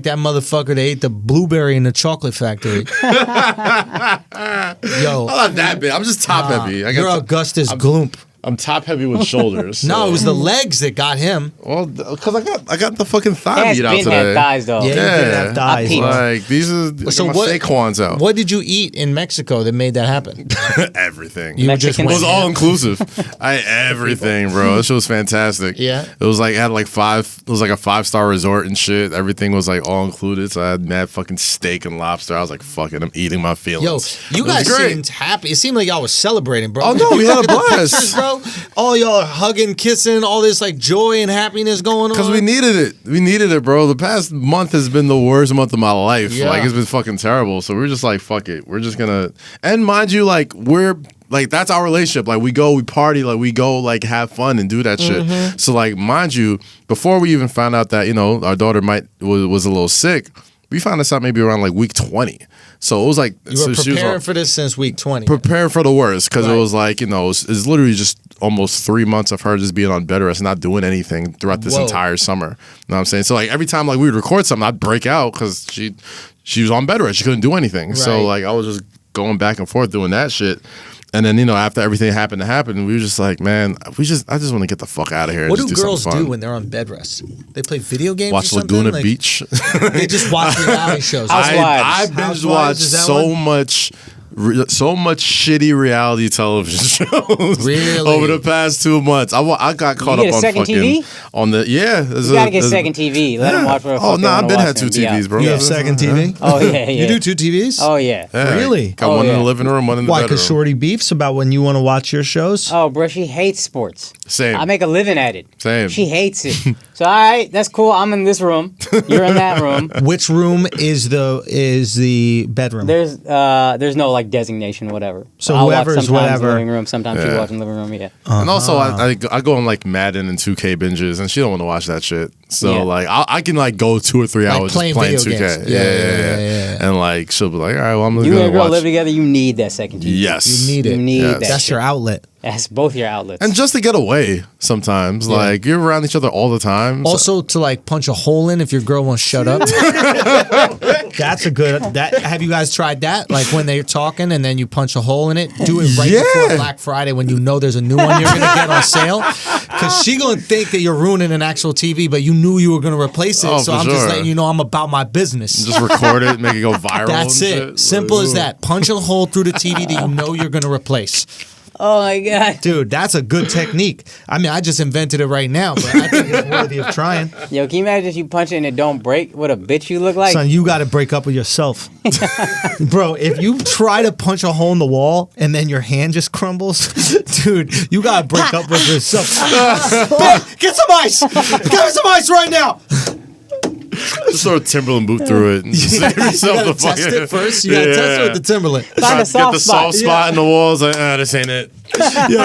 that motherfucker that ate the blueberry in the chocolate factory. Yo, I'm not that big. I'm just top heavy. You're Augustus Gloop. I'm top heavy with shoulders. So. No, it was the legs that got him. Well, because I got the fucking thigh meat out today. Had thighs though. Yeah, you did have thighs. Like these are my Saquons out. What did you eat in Mexico that made that happen? Everything. You just it was all inclusive. I ate everything, bro. This shit was fantastic. Yeah. It was like it had like It was like a 5-star resort and shit. Everything was like all included. So I had mad fucking steak and lobster. I was like, fuck it, I'm eating my feelings. Yo, you guys seemed happy. It seemed like y'all was celebrating, bro. Oh no, we had a blast, pictures, bro. All y'all are hugging, kissing, all this like joy and happiness going on. Because we needed it. We needed it, bro. The past month has been the worst month of my life. Yeah. Like, it's been fucking terrible. So we're just like, fuck it. We're just gonna. And mind you, like, we're. Like, that's our relationship. Like, we go, we party, like, we go, like, have fun and do that shit. So, like, mind you, before we even found out that, you know, our daughter was a little sick, we found this out maybe around, like, week 20. So it was like... You were preparing for this since week 20. Preparing for the worst, because it was like, you know, it's literally just almost 3 months of her just being on bed rest and not doing anything throughout this entire summer. You know what I'm saying? So, like, every time, like, we would record something, I'd break out because she was on bed rest. She couldn't do anything. Right. So, like, I was just going back and forth doing that shit. And then, you know, after everything happened to happen, we were just like, man, I just want to get the fuck out of here. What do girls do when they're on bed rest? They play video games watch or something? Laguna Beach. They just watch reality shows. I binge watched so much shitty reality television shows over the past 2 months. I got caught up on second fucking TV? On the You gotta get second TV. Let them watch. Oh no, I've been had 2 TVs, bro. You have second TV? Oh yeah. You do 2 TVs? Oh yeah. Really? Got one in the living room, one in the bedroom. Why? Because Shorty beefs about when you want to watch your shows? Oh, bro, she hates sports. Same. I make a living at it. Same. She hates it. So all right, that's cool. I'm in this room. You're in that room. Which room is the bedroom? There's no like designation, whatever. So I'll whoever's watch sometimes whatever. In the living room. Sometimes she watch in the living room. Yeah. And also, I go on like Madden and 2K binges, and she don't want to watch that shit. So like, I can like go 2 or 3 hours just playing 2K. Yeah. And like, she'll be like, all right, well, I'm gonna You and a girl watch. live together. You need that second TV. Yes, you need it. You need that. That's your outlet. That's both your outlets. And just to get away sometimes, like you're around each other all the time. Also to like punch a hole in if your girl won't shut up. That's a good. Have you guys tried that? Like when they're talking and then you punch a hole in it. Do it right before Black Friday when you know there's a new one you're gonna get on sale. Because she gonna think that you're ruining an actual TV, but you knew you were gonna replace it. So I'm just letting you know I'm about my business. Just record it, make it go viral. That's it. Shit. Simple as that. Punch a hole through the TV that you know you're gonna replace. Oh my god, dude, that's a good technique. I mean, I just invented it right now, but I think it's worthy of trying. Yo, can you imagine if you punch it and it don't break? What a bitch you look like. Son, you got to break up with yourself, bro. If you try to punch a hole in the wall and then your hand just crumbles, dude, you got to break up with yourself. Babe, get some ice. Get me some ice right now. Just throw a Timberland boot through it and save yourself the fucking... Test it first. You gotta test it with the Timberland. Find a soft get the soft spot in the walls. Like, this ain't it. You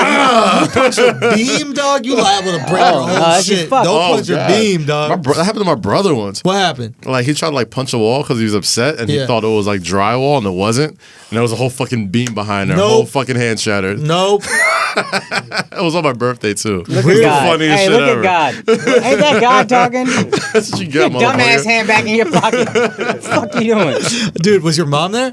punch a beam, dog. You liable to break your whole shit. Don't punch your beam, dog. That happened to my brother once. What happened? Like he tried to like punch a wall because he was upset and he thought it was like drywall and it wasn't. And there was a whole fucking beam behind there. Whole fucking hand shattered. Nope. It was on my birthday too. Look at God. Funniest hey, shit look ever. at God. Ain't that God talking? That's what you get, your dumbass hand back in your pocket. What the fuck you doing? Dude, was your mom there?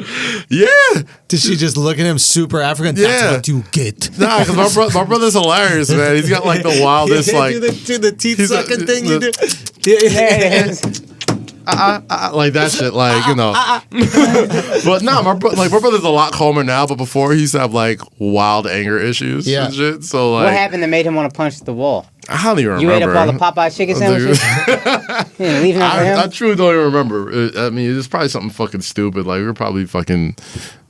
Yeah. Did she just look at him super African? Yeah. That's what you get. Nah, because my brother's hilarious, man. He's got like the wildest like... do the teeth sucking thing you do. There it is. Like that shit, like, you know. But no, my brother's a lot calmer now, but before he used to have like wild anger issues and shit. So like, what happened that made him want to punch the wall? I don't even remember. You ate up all the Popeye chicken sandwiches? Leaving them for him? I truly don't even remember. I mean, it's probably something fucking stupid. Like, we were probably fucking,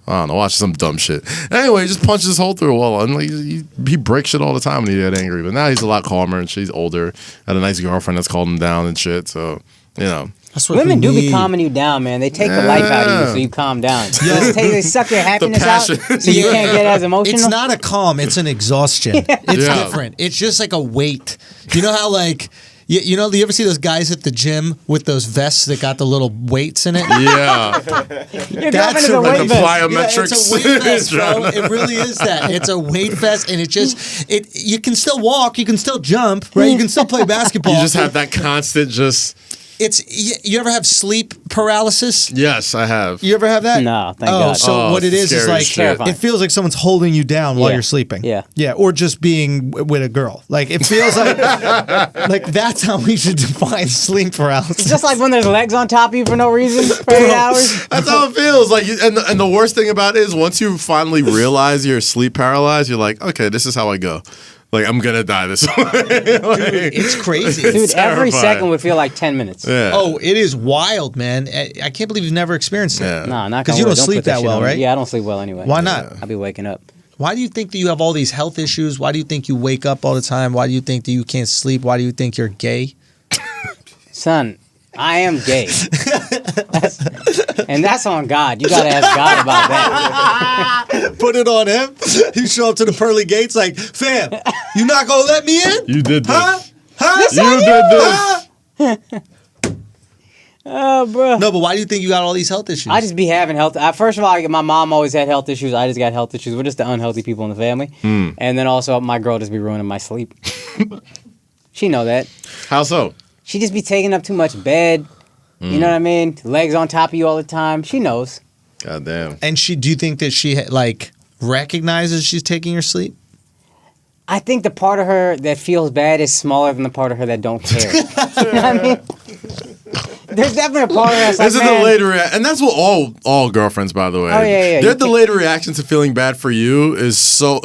I don't know, watching some dumb shit. Anyway, he just punched his hole through a wall. And like, he breaks shit all the time when he get angry. But now he's a lot calmer and she's older. Had a nice girlfriend that's called him down and shit. So, you know. Women do be calming you down, man. They take the life out of you so you calm down. They suck your happiness out so you can't get as emotional. It's not a calm. It's an exhaustion. It's different. It's just like a weight. You know how like... You know, do you ever see those guys at the gym with those vests that got the little weights in it? Yeah. That's a weight vest. Plyometrics. It's a weight vest, bro. It really is that. It's a weight vest, and you can still walk, you can still jump, right? You can still play basketball. You just have that constant you ever have sleep paralysis? Yes, I have. You ever have that? No, thank God. So what it is like terrifying. it feels like someone's holding you down while Yeah. you're sleeping. Yeah, or just being with a girl. Like it feels like like that's how we should define sleep paralysis. It's just like when there's legs on top of you for no reason for 8 hours. That's how it feels. Like, and the worst thing about it is once you finally realize you're sleep paralyzed, you're like, okay, this is how I go. Like, I'm gonna die this way. Dude, it's crazy. Dude, every second would feel like 10 minutes. Yeah. Oh, it is wild, man. I can't believe you've never experienced it. Yeah. Nah, not because you don't sleep that well, right? Yeah, I don't sleep well anyway. Why not? I'll be waking up. Why do you think that you have all these health issues? Why do you think you wake up all the time? Why do you think that you can't sleep? Why do you think you're gay? Son, I am gay. And that's on God. You gotta ask God about that. Put it on him. You show up to the pearly gates like, fam, you not gonna let me in? You did this. Huh? You did this. Oh, bro. No, but why do you think you got all these health issues? I just be having health. First of all, my mom always had health issues. I just got health issues. We're just the unhealthy people in the family. And then also, my girl just be ruining my sleep. She know that. How so? She just be taking up too much bed. You know what I mean? Legs on top of you all the time. She knows. God damn. And do you think that she like recognizes she's taking your sleep? I think the part of her that feels bad is smaller than the part of her that don't care. You know what I mean? There's definitely a part of her that's like, This is the later, and that's what all girlfriends, by the way. Oh, yeah. Their delayed reaction to feeling bad for you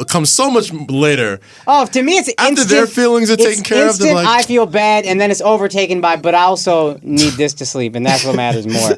comes so much later. Oh, to me, it's after instant, their feelings are taken care of. They're like, I feel bad, and then it's overtaken by, but I also need this to sleep, and that's what matters more.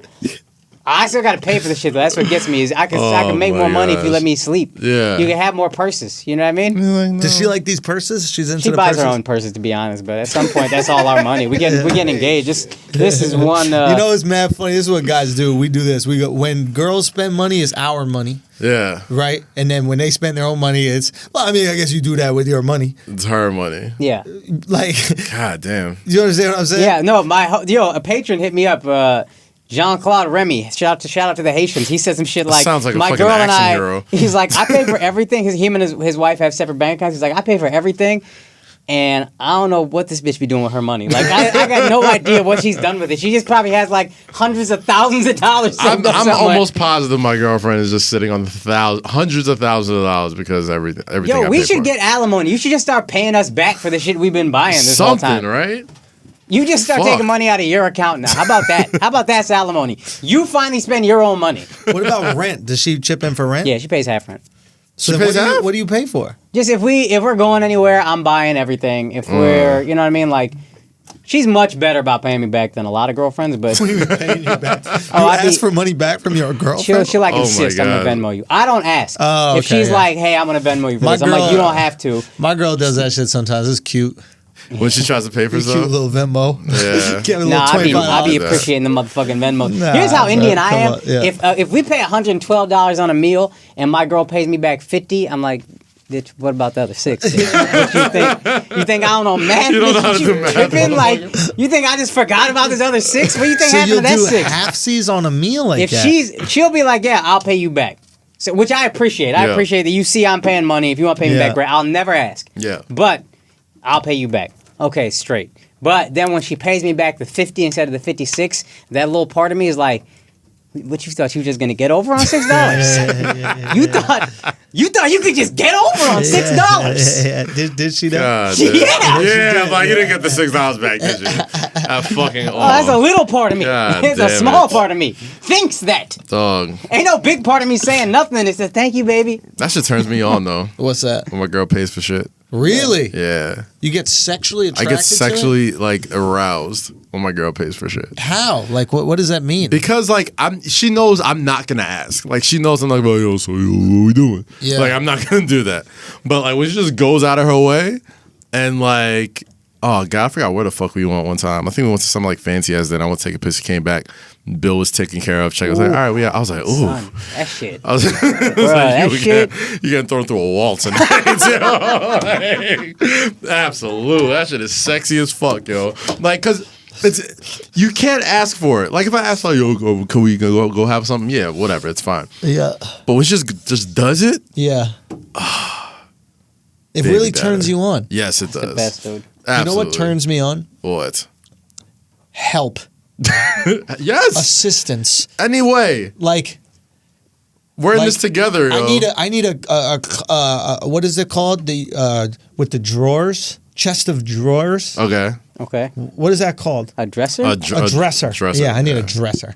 I still got to pay for the shit, though. That's what gets me. Is I can make more money if you let me sleep. Yeah. You can have more purses. You know what I mean? like, no. Does she like these purses? She's into She the buys purses? her own purses, to be honest. But at some point, that's all our money. We get engaged. This is one. You know, it's mad funny. This is what guys do. We do this. We go when girls spend money, it's our money. Yeah. Right? And then when they spend their own money, it's, well, I mean, I guess you do that with your money. It's her money. Yeah. Like, God damn. you understand what I'm saying? Yeah. No, a patron hit me up. Jean-Claude Remy, shout out to the Haitians. He said some shit like, sounds like a my fucking girl and action I. hero. He's like, I pay for everything. Him and his wife have separate bank accounts. He's like, I pay for everything, and I don't know what this bitch be doing with her money. Like, I got no idea what she's done with it. She just probably has like hundreds of thousands of dollars. I'm almost positive my girlfriend is just sitting on hundreds of thousands of dollars because everything. Yo, we should get alimony. You should just start paying us back for the shit we've been buying this whole time. Something, right? You just start taking money out of your account now. How about that? How about that's alimony? You finally spend your own money. What about rent? Does she chip in for rent? Yeah, she pays half rent. So She then pays half? what do you pay for? Just if we're going anywhere, I'm buying everything. If we're, you know what I mean, like, she's much better about paying me back than a lot of girlfriends. But What are you paying you back? You I ask for money back from your girlfriend? she'll like Oh my insist I'm God. gonna Venmo you. I don't ask. Oh, if okay, she's yeah. like, hey, I'm gonna Venmo you for My this, I'm like, girl- you don't have to. My girl does that shit sometimes. It's cute. When she tries to pay for Cute stuff. little Venmo. Yeah. Get a little Nah, I be $25. appreciating the motherfucking Venmo. Nah, Here's how bro, Indian I come am. on, yeah. If we pay $112 on a meal and my girl pays me back $50, I'm like, bitch, what about the other $6? What you think? You think I don't know math? You don't know how to Bitch, do you math, tripping? Like, you think I just forgot about this other $6? What do you think So happened you'll to that do $6? halfsies on a meal like If that? she'll be like, yeah, I'll pay you back. So, which I appreciate. I Yeah. appreciate that you see I'm paying money. If you want to pay me Yeah. back, great. I'll never ask. Yeah. But I'll pay you back. Okay, straight. But then when she pays me back the 50 instead of the 56, that little part of me is like, what you thought you were just gonna get over on $6? You thought you could just get over on $6? Yeah. Did she though? God, Yeah. dude. Yeah, but you didn't get the $6 back, did you? Fucking Oh, that's a little part of me. God It's a damn small it. part of me. Thinks that. dog. Ain't no big part of me saying nothing. It says, thank you, baby. That shit turns me on though. What's that? When my girl pays for shit. Really? Yeah. You get sexually I attracted get to it? sexually like aroused when my girl pays for shit. How? Like, what does that mean? Because like she knows I'm not gonna ask. Like she knows I'm like, well, yo, so yo, what we doing? Yeah. Like I'm not gonna do that. But like when she just goes out of her way and like, oh God, I forgot where the fuck we went one time. I think we went to some like fancy ass. Then I went to take a piss. Came back. Bill was taken care of. Check. I was like, all right, I was like, ooh. Son, that shit. I was, I was that like, shit. you getting thrown through a wall tonight. Like, absolute. That shit is sexy as fuck, yo. Like, cause you can't ask for it. Like if I ask like, yo, can we go have something? Yeah, whatever, it's fine. Yeah. But when she just does it, Yeah. It Baby really data. turns you on. yes, it does. The best, dude. Absolutely. You know what turns me on? What? Help. Yes. assistance. Anyway, Like we're in like, this together. Yo. I need a what is it called? The with the drawers, chest of drawers. Okay. Okay. What is that called? A dresser? A dresser. Yeah, I need a dresser.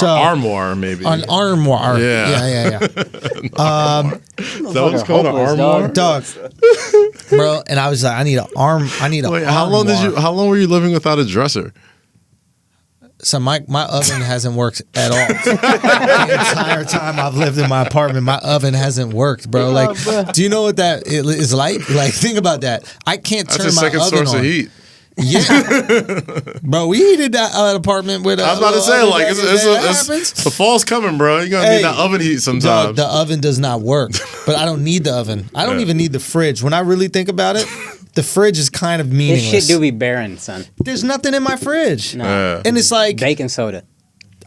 Or armoire, maybe. An armoire. Is Yeah. that what it's called? An hopeless, armoire? Dog. Bro, and I was like, I need an Wait, how long were you living without a dresser? So my oven hasn't worked at all. The entire time I've lived in my apartment, my oven hasn't worked, bro. Like, do you know what that is like? Like, think about that. I can't That's turn a my second oven source on. of heat. Yeah, bro. We heated that apartment with. I was about to say, like, happens. the fall's coming, bro. You're gonna need that oven heat sometimes. The oven does not work, but I don't need the oven. I don't even need the fridge. When I really think about it, the fridge is kind of meaningless. This shit do be barren, son. There's nothing in my fridge, No. and it's like Baking soda.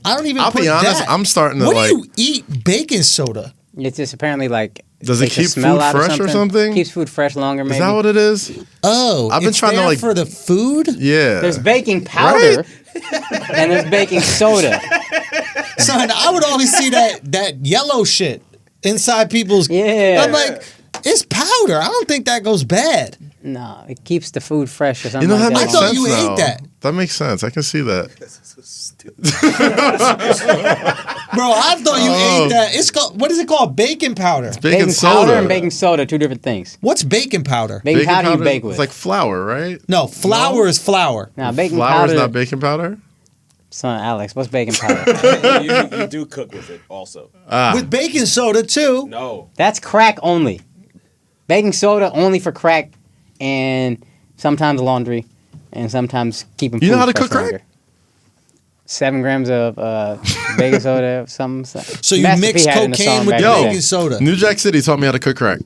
I don't even. I'll put be honest, that. I'm starting to What like. do you eat baking soda? It's just apparently like. Does it takes the keep smell food out of fresh or something? Keeps food fresh longer, maybe. Is that what it is? Oh, I've been it's trying to, there like- for the food. Yeah. There's baking powder and there's baking soda. Son, I would always see that yellow shit inside people's. Yeah. I'm like, it's powder. I don't think that goes bad. No, it keeps the food fresh or something You know, like that that. makes I thought sense you now. ate that. That makes sense. I can see that. Bro, I thought you ate that. It's called, what is it called? Baking powder. Baking Baking soda. powder and baking soda, two different things. What's baking powder? Baking powder you bake with. It's like flour, right? No, flour is flour. Now, baking Flour powder. is not baking powder? Son, Alex, what's baking powder? you do cook with it also. With baking soda, too. No. That's crack only. Baking soda only for crack and sometimes laundry and sometimes keeping food You know how to fresh cook crack? longer. 7 grams of baking soda, something. So you Master mix P had it in the cocaine song with back the in the day. baking soda. New Jack City taught me how to cook crack.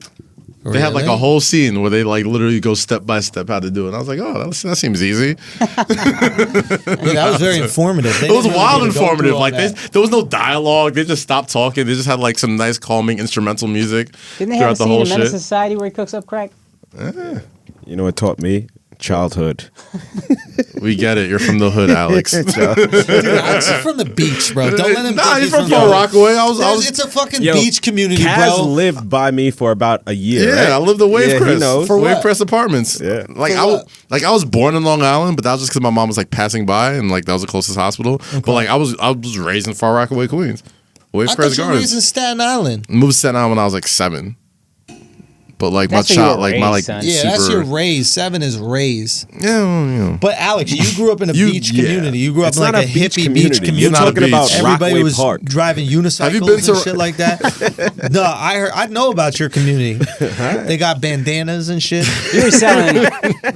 They had like a Really? whole scene where they like literally go step by step how to do it. And I was like, oh, that seems easy. Yeah, that was very informative. They It was didn't really wild get to go informative. through all Like that. there was no dialogue. They just stopped talking. They just had like some nice calming instrumental music Didn't they have a throughout the scene whole in Menace shit. Society where he cooks up crack? You know what taught me? Childhood. We get it. You're from the hood, Alex. Dude, Alex is from the beach, bro. Don't let him. Nah, think he's from the Far Rockaway. I was It's a fucking Yo, beach community, Kaz bro. lived by me for about a year. yeah, right? I lived at Yeah, he Wavecrest. knows. For what? Wavecrest Apartments. Yeah. Like For what? I was born in Long Island, but that was just because my mom was like passing by and like that was the closest hospital. But like I was raised in Far Rockaway, Queens. I thought Wavecrest you were raised in Gardens. Staten Island. Moved to Staten Island when I was like 7. But like That's my where you child, were like my like raised, son. Yeah, super, that's your raise. 7 is raise. Yeah, well, you know. But Alex, you grew up in a You- beach yeah. community. You grew up It's in like not a a beach hippie community. beach You're community. not a talking about beach. Everybody Rockaway was Park. driving unicycles Have you been to- and shit like that. No, I know about your community. They got bandanas and shit. You were selling.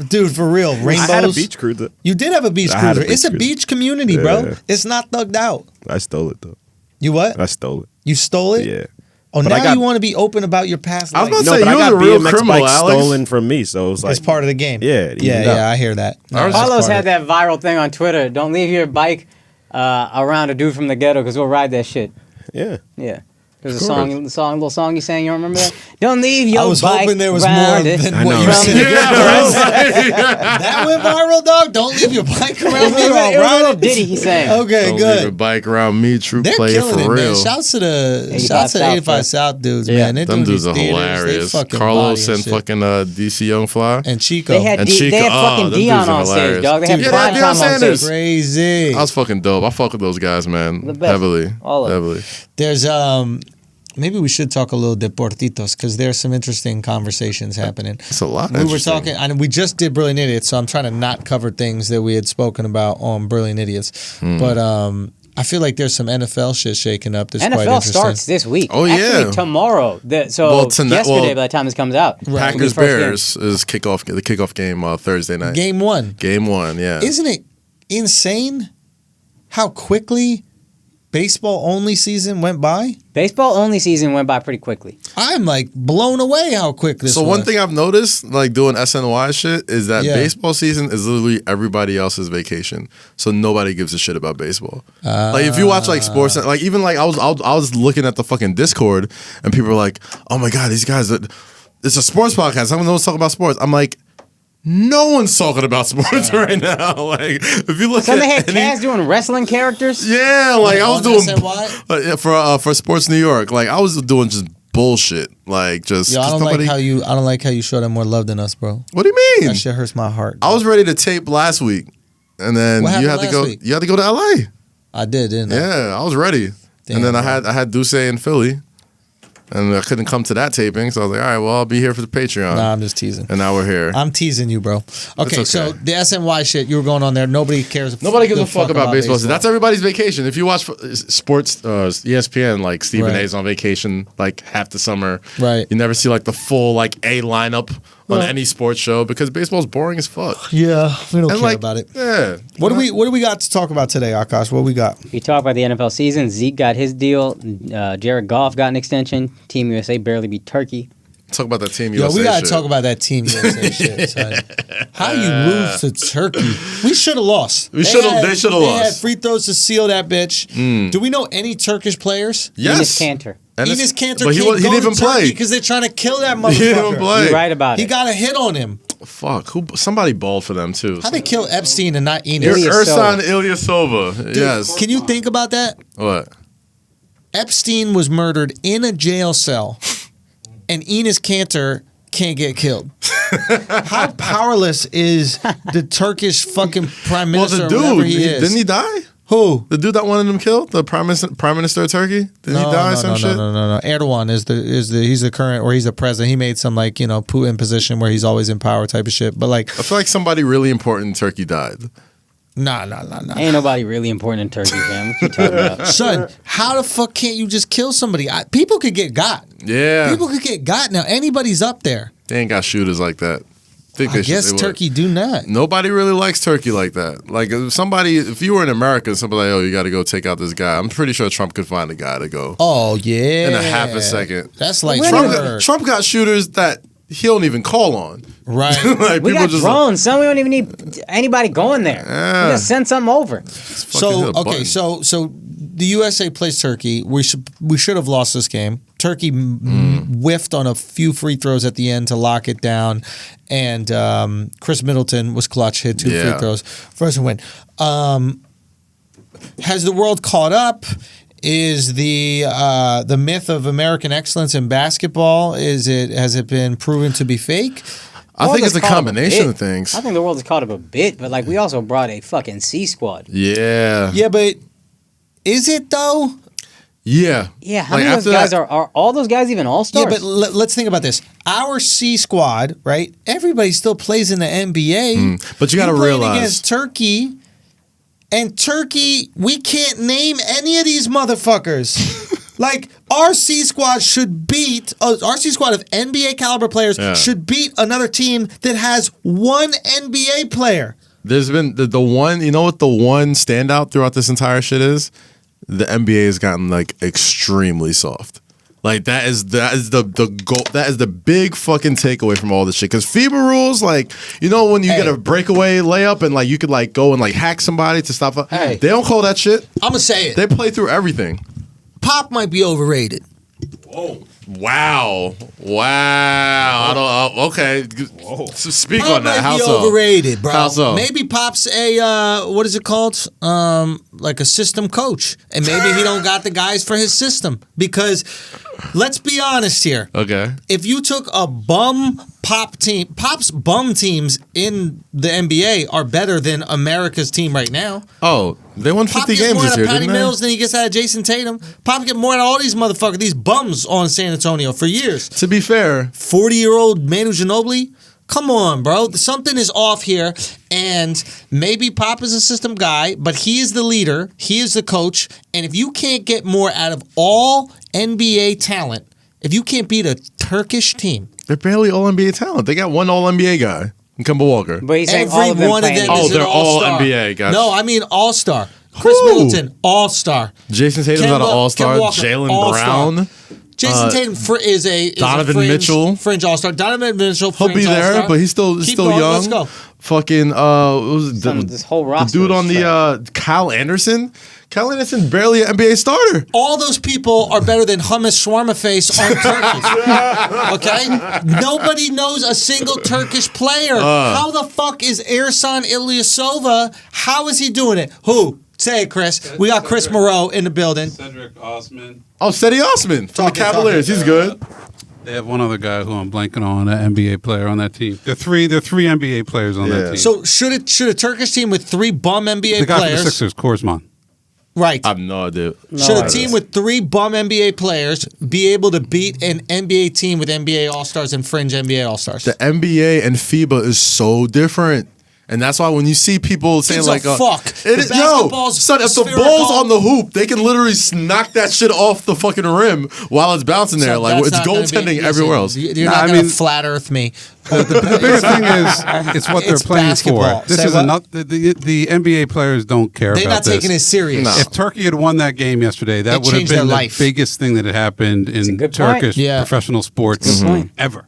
Dude, for real, rainbows. I had a beach cruiser. You did have a beach I had a cruiser. beach It's a cruiser. beach community, bro. Yeah. It's not thugged out. I stole it though. You what? I stole it. You stole it? Yeah. Oh, But now I got- you want to be open about your past I was life. about to No, say, but I you was got a real BMX criminal, bikes Alex. stolen from me, so it was like It's part of the game. Yeah, it yeah, evened out. I hear that. No, Ours- that's Carlos part had of it. that viral thing on Twitter. Don't leave your bike around a dude from the ghetto because we'll ride that shit. Yeah. Yeah. There's a Of course. little song you sang. You don't remember that? Don't leave your I was bike hoping there was more around it. than I what know. you From said. That went viral, dog. Don't leave your bike around me. It was a I'll little ride it. ditty he sang. Okay, Don't leave a good. bike around me, true They're player killing for it, real. man. Shouts to the 85 South, 85 bro. South dudes, Yeah. man. They're Them doing dudes these are theaters. hilarious. They fucking Carlos body and shit. fucking DC Young Fly. And Chico. They had And they Chica, had fucking them dudes Dion are on stage, hilarious. dog. They had Dude, yeah, prime Deion time on Sanders. stage. Crazy. I was fucking dope. I fuck with those guys, man. The best. Heavily. All of them. Heavily. There's maybe we should talk a little deportitos because there's some interesting conversations happening. It's a lot. We were interesting. talking, and we just did Brilliant Idiots, so I'm trying to not cover things that we had spoken about on Brilliant Idiots. But I feel like there's some NFL shit shaking up that's quite NFL interesting. starts this week. Oh, yeah. Actually, tomorrow. Well, tonight- Yesterday, well, by the time this comes out. Right. It'll be Packers the first game. Bears is the kickoff game Thursday night. Game 1. Game 1, yeah. Isn't it insane how quickly baseball only season went by? Baseball only season went by pretty quickly. I'm like blown away how quick this So was. one thing I've noticed, like doing SNY shit, is that Yeah. baseball season is literally everybody else's vacation. So nobody gives a shit about baseball. Like if you watch like sports, like even like I was looking at the fucking Discord, and people were like, "Oh my god, these guys, it's a sports podcast. Someone knows talk about sports." I'm like, No one's talking about sports right now. Like, if you look So at they had any- Kaz doing wrestling characters? yeah, like I was doing SNY? for Sports New York. Like I was doing just bullshit. Like just Yo, I don't nobody, like how you show them more love than us, bro. What do you mean? That shit hurts my heart. I was ready to tape last week, and then What you happened had to go. last week? You had to go to LA. I did, didn't I? Yeah, I was ready. Damn, and then bro. I had Dusse in Philly, and I couldn't come to that taping, so I was like, all right, well, I'll be here for the Patreon. Nah, I'm just teasing. And now we're here. I'm teasing you, bro. Okay, okay. so the SNY shit you were going on there. Nobody cares. Nobody gives a fuck about baseball. That's everybody's vacation. If you watch sports, ESPN, like Stephen Right. A's on vacation, like half the summer. Right. You never see like the full like A lineup on Well- any sports show because baseball's boring as fuck. Yeah, we don't And care like, about it. Yeah. What do we got to talk about today, Akaash? What we got? We talk about the NFL season. Zeke got his deal. Jared Goff got an extension. Team USA barely beat Turkey. Talk about that Team Yo, USA we gotta shit. talk about that Team USA shit. Son. How you lose to Turkey? We should have lost. They should've lost. They had free throws to seal that bitch. Do we know any Turkish players? Yes. Enes Kanter. Enes Kanter but he can't didn't go even to Turkey play because they're trying to kill that motherfucker. He didn't play. You're right about He it. got a hit on him. Fuck. Somebody balled for them too. How they kill Epstein and not Enes? Ersan Ilyasova. Yes. Can you think about that? What? Epstein was murdered in a jail cell, and Enes Kanter can't get killed. How powerless is the Turkish fucking prime Well, minister? the or whatever dude, he is? didn't he die? Who? The dude that wanted him killed, the prime minister of Turkey, didn't he die? Some shit. No. Erdogan is he's the current, or he's the president. He made some like Putin position where he's always in power type of shit. But like, I feel like somebody really important in Turkey died. nah. Ain't nobody really important in Turkey, fam. What you talking about? Son, how the fuck can't you just kill somebody? People could get got. Yeah, People could get got now. Anybody's up there. they ain't got shooters like that. I guess Turkey do not. Nobody really likes Turkey like that. Like if you were in America, somebody like, oh, you got to go take out this guy. I'm pretty sure Trump could find a guy to go. Oh yeah, In a half a second. That's like Trump got shooters that he don't even call on. Right. Like We people got just drones, son. We don't even need anybody going there. Yeah. We just send something over. So hit a okay, button. so the USA plays Turkey. We should have lost this game. Turkey whiffed on a few free throws at the end to lock it down, and Chris Middleton was clutch, hit two free throws for us to win. Has the world caught up? Is the myth of American excellence in basketball has it been proven to be fake? I think it's a Caught up combination bit. of things. I think the world is caught up a bit, but like we also brought a fucking C squad. Yeah. Yeah, but is it though? Yeah. Yeah, how Like, many of those after guys are all those guys even all stars? Yeah, but let's think about this. Our C squad, right? Everybody still plays in the NBA. But you got to You're playing realize. against Turkey, and Turkey, we can't name any of these motherfuckers. Like our C squad should beat our C squad of NBA caliber players should beat another team that has one NBA player. There's been the one, you know what the one standout throughout this entire shit is? The NBA has gotten like extremely soft. Like that is the goal. That is the big fucking takeaway from all this shit. Because FIBA rules, like when you get a breakaway layup and like you could like go and like hack somebody to stop. Hey. They don't call that shit. I'm gonna say it. They play through everything. Pop might be overrated. Oh wow! I don't. Okay, so speak Pop on that. might How be so? overrated, bro. How so? Maybe Pop's a what is it called? Like a system coach, and maybe he don't got the guys for his system. Because let's be honest here. Okay. If you took a bum Pop team, Pop's bum teams in the NBA are better than America's team right now. Oh, they won Pop 50 gets games more this out year, of Patty didn't they? Mills than he gets out of Jason Tatum. Pop get more out of all these motherfuckers, these bums on San Antonio for years. To be fair, 40-year-old Manu Ginobili? Come on, bro. Something is off here. And maybe Pop is a system guy, but he is the leader. He is the coach. And if you can't get more out of all NBA talent, if you can't beat a Turkish team, they're barely all NBA talent. They got one all NBA guy, Kemba Walker. But he's saying every all of them one of playing them in is the- an they're all all-star. NBA guys. No, I mean all-star. Chris Who? Middleton, all-star. Jason Tatum's not an Kemba all-star. Walker, Jalen all-star. Brown. Jason Tatum is a Donovan fringe, Mitchell. fringe all-star. Donovan Mitchell, He'll fringe be there, all-star. but he's still Keep young. going, let's go. Fucking what was it? This whole The roster dude is on the Kyle Anderson. Kyle Anderson barely an NBA starter. All those people are better than hummus shawarma face on Turkish. Okay? Nobody knows a single Turkish player. How the fuck is Ersan Ilyasova? How is he doing it? Who? Say it, Chris. We got Chris Moreau in the building. Cedric Osman. Oh, Cedi Osman from the Cavaliers. He's good. They have one other guy who I'm blanking on, an NBA player on that team. They're three NBA players on that team. So should a Turkish team with 3 bum NBA the guy players? from the Sixers, Korsman. Right. I have no idea. Should a team with 3 bum NBA players be able to beat an NBA team with NBA All-Stars and fringe NBA All-Stars? The NBA and FIBA is so different. And that's why when you see people saying It's like, a fuck. It is, no, son, if the ball's on the hoop, they can literally knock that shit off the fucking rim while it's bouncing there. So like that's it's not gonna goaltending be- everywhere else. You're not going to flat earth me. The bigger thing is it's what they're It's playing basketball. for. This Say is what? not the NBA players don't care They're about not this. taking it serious. No. If Turkey had won that game yesterday, that It would have changed their been the life. biggest thing that had happened in good point. Turkish Yeah. professional sports ever.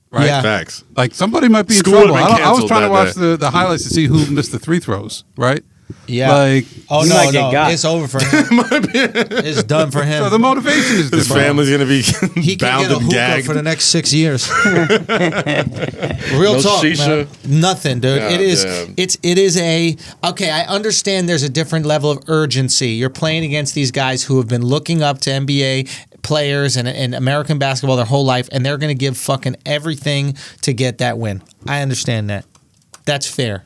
Right? Yeah. Facts. Like somebody might be in School trouble. would've been I was canceled trying to that watch day. the highlights to see who missed the 3 throws. Right? Yeah. Like Oh, You no, might get got. It's over for him. It's done for him. so the motivation is His different. family's gonna be He can bound get a and hookah gagged. for the next 6 years. Real No talk, shisha. man. Nothing, dude. God It is. damn. It is a. Okay, I understand. There's a different level of urgency. You're playing against these guys who have been looking up to NBA players and American basketball their whole life, and they're going to give fucking everything to get that win. I understand that. That's fair.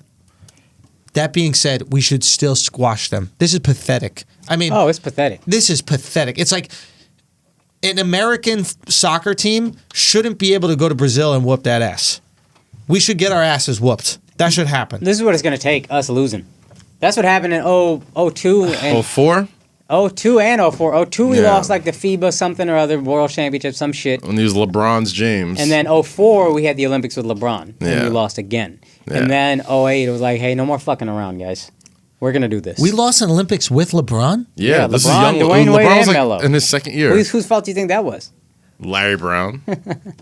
That being said, we should still squash them. This is pathetic. I mean, Oh, it's pathetic. this is pathetic. It's like an American soccer team shouldn't be able to go to Brazil and whoop that ass. We should get our asses whooped. That should happen. This is what it's going to take, us losing. That's what happened in 02 and 04 02 and 04. 02 we Yeah. lost like the FIBA something or other, World Championship, some shit. when he was LeBron's James. And then 04 we had the Olympics with LeBron. And Yeah. we lost again. Yeah. And then 08 it was like, hey, no more fucking around, guys. We're going to do this. We lost an Olympics with LeBron? yeah, this LeBron, is young. Dwayne Wade, LeBron was and like Melo. in his second year. Whose fault do you think that was? Larry Brown.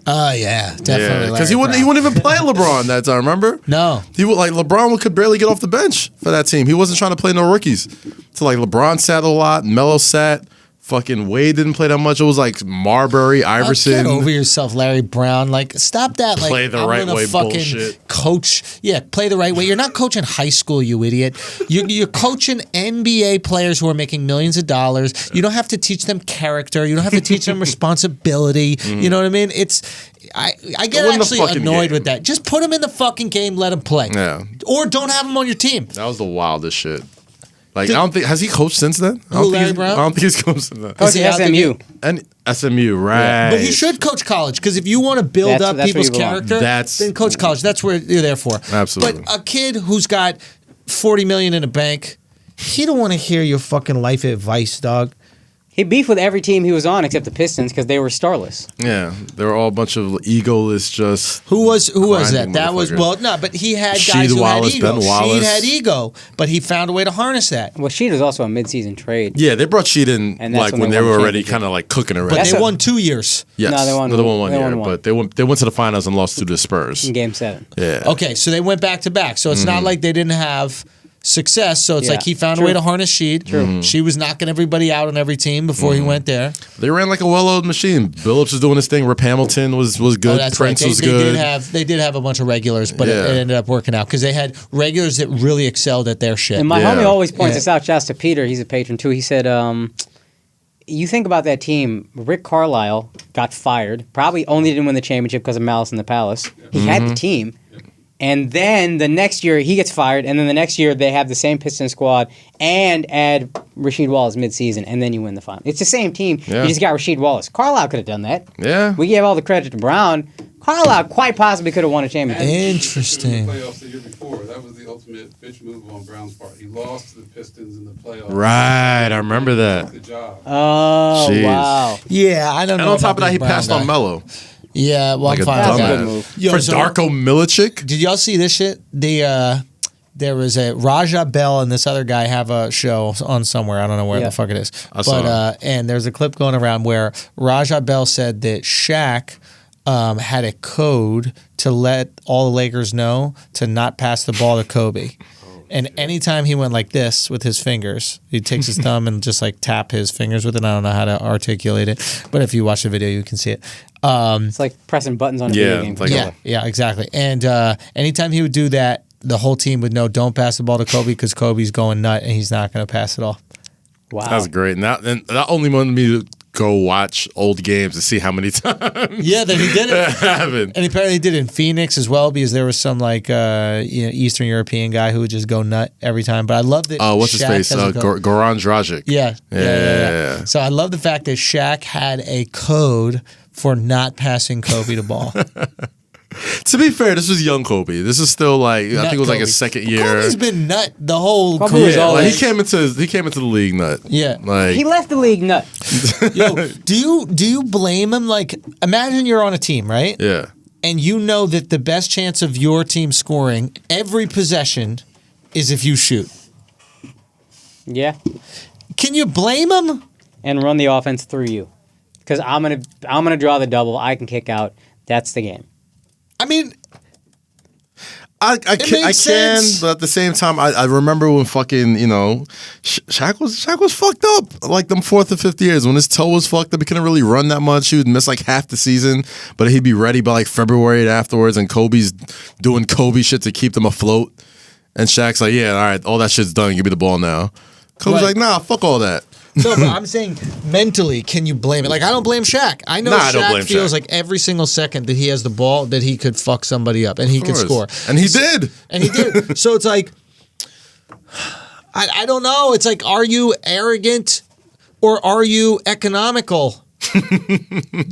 Oh, yeah. Definitely. because he wouldn't even play LeBron that time. Remember? No. He would like LeBron could barely get off the bench for that team. He wasn't trying to play no rookies. So like LeBron sat a lot, Melo sat. Fucking Wade didn't play that much. It was like Marbury, Iverson. Get over yourself, Larry Brown. Like, stop that. Like, Play the I'm right gonna way fucking bullshit. coach. Yeah, play the right way. You're not coaching high school, you idiot. You're coaching NBA players who are making millions of dollars. You don't have to teach them character. You don't have to teach them responsibility. You know what I mean? I get win the actually fucking annoyed game. with that. Just put them in the fucking game. Let them play. Yeah. Or don't have them on your team. That was the wildest shit. Like I don't think has he coached since then? I don't think Larry he's- Brown? I don't think he's coached since then. Coach he out to SMU. And SMU, right? But he should coach college because if you want to build up That's where people's you belong. character, then coach college. That's where you're there for. Absolutely. But a kid who's got $40 million in the bank, he don't want to hear your fucking life advice, dog. He beefed with every team he was on except the Pistons because they were starless. Yeah, they were all a bunch of egoless, just Who was that? grinding That was motherfuckers. but he had guys Sheed who Wallace, had ego. Ben Wallace. Sheed had ego, but he found a way to harness that. Well, Sheed was also a midseason trade. Yeah, they brought Sheed in And that's like when when they they won were the already championship. kind of like cooking already. But That's they a- won 2 years. Yes, No, they won one they year, won one. but they went to the finals and lost to the Spurs. In Game 7. Yeah. Okay, so they went back to back. So it's not like they didn't have success. So it's Yeah, like he found a true. way to harness Sheed. True. She was knocking everybody out on every team before he went there. They ran like a well-oiled machine. Billups was doing his thing. Rip Hamilton was good. Oh, that's Prince right. was They good. did have a bunch of regulars, but Yeah. it ended up working out because they had regulars that really excelled at their shit. And my Yeah. homie always points Yeah. this out. Shouts to Peter. He's a patron too. He said, you think about that team, Rick Carlisle got fired. Probably only didn't win the championship because of Malice in the Palace. He had the team. And then the next year he gets fired, and then the next year they have the same Pistons squad and add Rasheed Wallace midseason, and then you win the final. It's the same team. Yeah. You just got Rasheed Wallace. Carlisle could have done that. Yeah. We gave all the credit to Brown. Carlisle quite possibly could have won a championship. Interesting. In the playoffs the year before, that was the ultimate bitch move on Brown's part. He lost to the Pistons in the playoffs. Right, I remember that. Good job. Oh, Jeez. wow. Yeah, I don't And know. on top of about that, he this Brown passed guy. on Melo. Yeah, well, Like I'm a fine That's with a that. good dumbass. move. Yo, For so- Darko Milicic? Did y'all see this shit? There was a Raja Bell and this other guy have a show on somewhere. I don't know where Yeah. the fuck it is. I saw But and there's a clip going around where Raja Bell said that Shaq had a code to let all the Lakers know to not pass the ball to Kobe. And anytime he went like this with his fingers, he takes his thumb and just like tap his fingers with it. I don't know how to articulate it, but if you watch the video, you can see it. It's like pressing buttons on a video game. Like Yeah, exactly. And anytime he would do that, the whole team would know, don't pass the ball to Kobe because Kobe's going nut and he's not going to pass it all. Wow. That's great. And that only wanted me to go watch old games to see how many times. Yeah, that he did it. Happened. And he apparently did it in Phoenix as well because there was some like Eastern European guy who would just go nut every time. But I love that. What's his Shaq face? Goran Dragic. Yeah. So I love the fact that Shaq had a code for not passing Kobe the ball. To be fair, this was young Kobe. This is still like I think it was like his second year. Kobe's been nut the whole Kobe career. was Like, always- he came into the league nut. Yeah. Like He left the league nut. Yo, do you blame him? Like, imagine you're on a team, right? yeah. And you know that the best chance of your team scoring every possession is if you shoot. Yeah. Can you blame him? And run the offense through you. Because I'm gonna draw the double. I can kick out. That's the game. I mean, I makes can, sense. but at the same time, I remember when fucking Shaq was fucked up like them 4th or 5th years when his toe was fucked up. He couldn't really run that much. He would miss like half the season, but he'd be ready by like February afterwards. And Kobe's doing Kobe shit to keep them afloat. And Shaq's like, yeah, all right, all that shit's done. Give me the ball now. Kobe's Right. like, nah, fuck all that. no, but I'm saying mentally, can you blame it? Like, I don't blame Shaq. I know I don't Shaq blame feels Shaq. like every single second that he has the ball that he could fuck somebody up and he could Of score. course. And he did. And he did. So it's like, I don't know. It's like, are you arrogant or are you economical?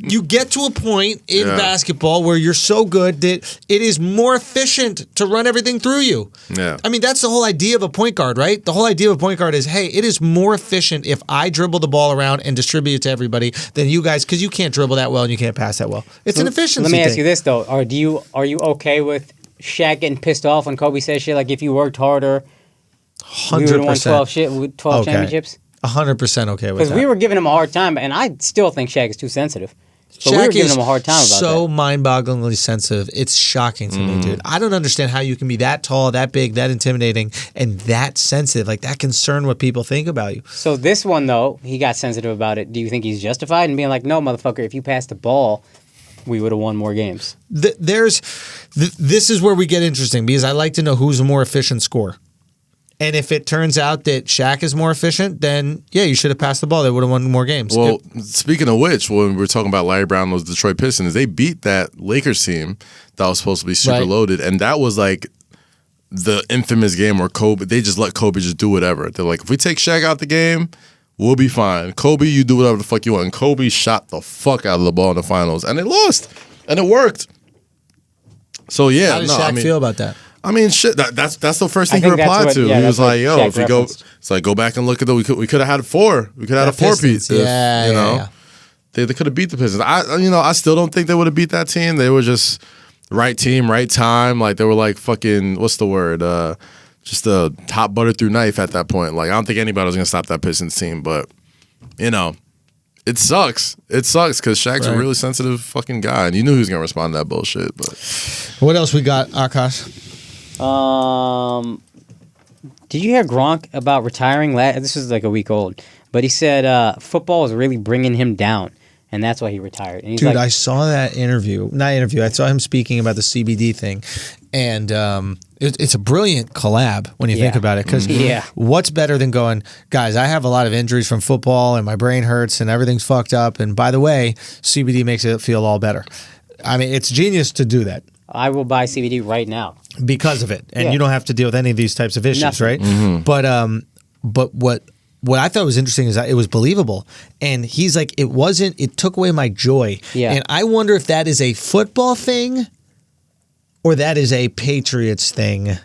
You get to a point in Yeah. basketball where you're so good that it is more efficient to run everything through you. Yeah. I mean, that's the whole idea of a point guard, right? The whole idea of a point guard is, hey, it is more efficient if I dribble the ball around and distribute it to everybody than you guys, because you can't dribble that well and you can't pass that well. It's an efficiency Let me ask thing. you this though: Are you okay with Shaq getting pissed off when Kobe says shit like, "If you worked harder, we would have won 12 Okay. championships"? 100% okay with Because that. we were giving him a hard time, and I still think Shaq is too sensitive. But we Shaq were giving is him a hard time about so that. mind-bogglingly sensitive. It's shocking to me, dude. I don't understand how you can be that tall, that big, that intimidating, and that sensitive. Like, that concern what people think about you. So this one though, he got sensitive about it. Do you think he's justified in being like, "No, motherfucker, if you passed the ball, we would have won more games"? This is where we get interesting because I like to know who's a more efficient scorer. And if it turns out that Shaq is more efficient, then yeah, you should have passed the ball. They would have won more games. Well, speaking of which, when we were talking about Larry Brown and those Detroit Pistons, they beat that Lakers team that was supposed to be super Right. loaded, and that was like the infamous game where Kobe, they just let Kobe just do whatever. They're like, if we take Shaq out the game, we'll be fine. Kobe, you do whatever the fuck you want. And Kobe shot the fuck out of the ball in the finals, and they lost, and it worked. So yeah, How does Shaq feel about that? I mean, shit. That's the first thing I he think that's replied what- to. yeah, He was that's what like, "Yo, Shaq if you go, referenced. it's like go back and look at the. We could have had 4. We could have had a The 4-peat. Pistons. Yeah, you know, yeah. they could have beat the Pistons. I still don't think they would have beat that team. They were just right team, right time. Like they were like fucking what's the word? Just a hot butter through knife at that point. Like I don't think anybody was gonna stop that Pistons team. But it sucks. It sucks because Shaq's Right. a really sensitive fucking guy, and you knew he was gonna respond to that bullshit. But What else we got, Akaash? Did you hear Gronk about retiring? This was like a week old, but he said football is really bringing him down, and that's why he retired. And he's Dude, like, I saw that interview. Not interview. I saw him speaking about the CBD thing, and it's a brilliant collab when you think Yeah. about it. Because Yeah. what's better than going, guys? I have a lot of injuries from football, and my brain hurts, and everything's fucked up. And by the way, CBD makes it feel all better. I mean, it's genius to do that I will buy CBD right now. because of it, and Yeah. you don't have to deal with any of these types of issues, Nothing. right? But what I thought was interesting is that it was believable, and he's like, it took away my joy, Yeah. and I wonder if that is a football thing or that is a Patriots thing.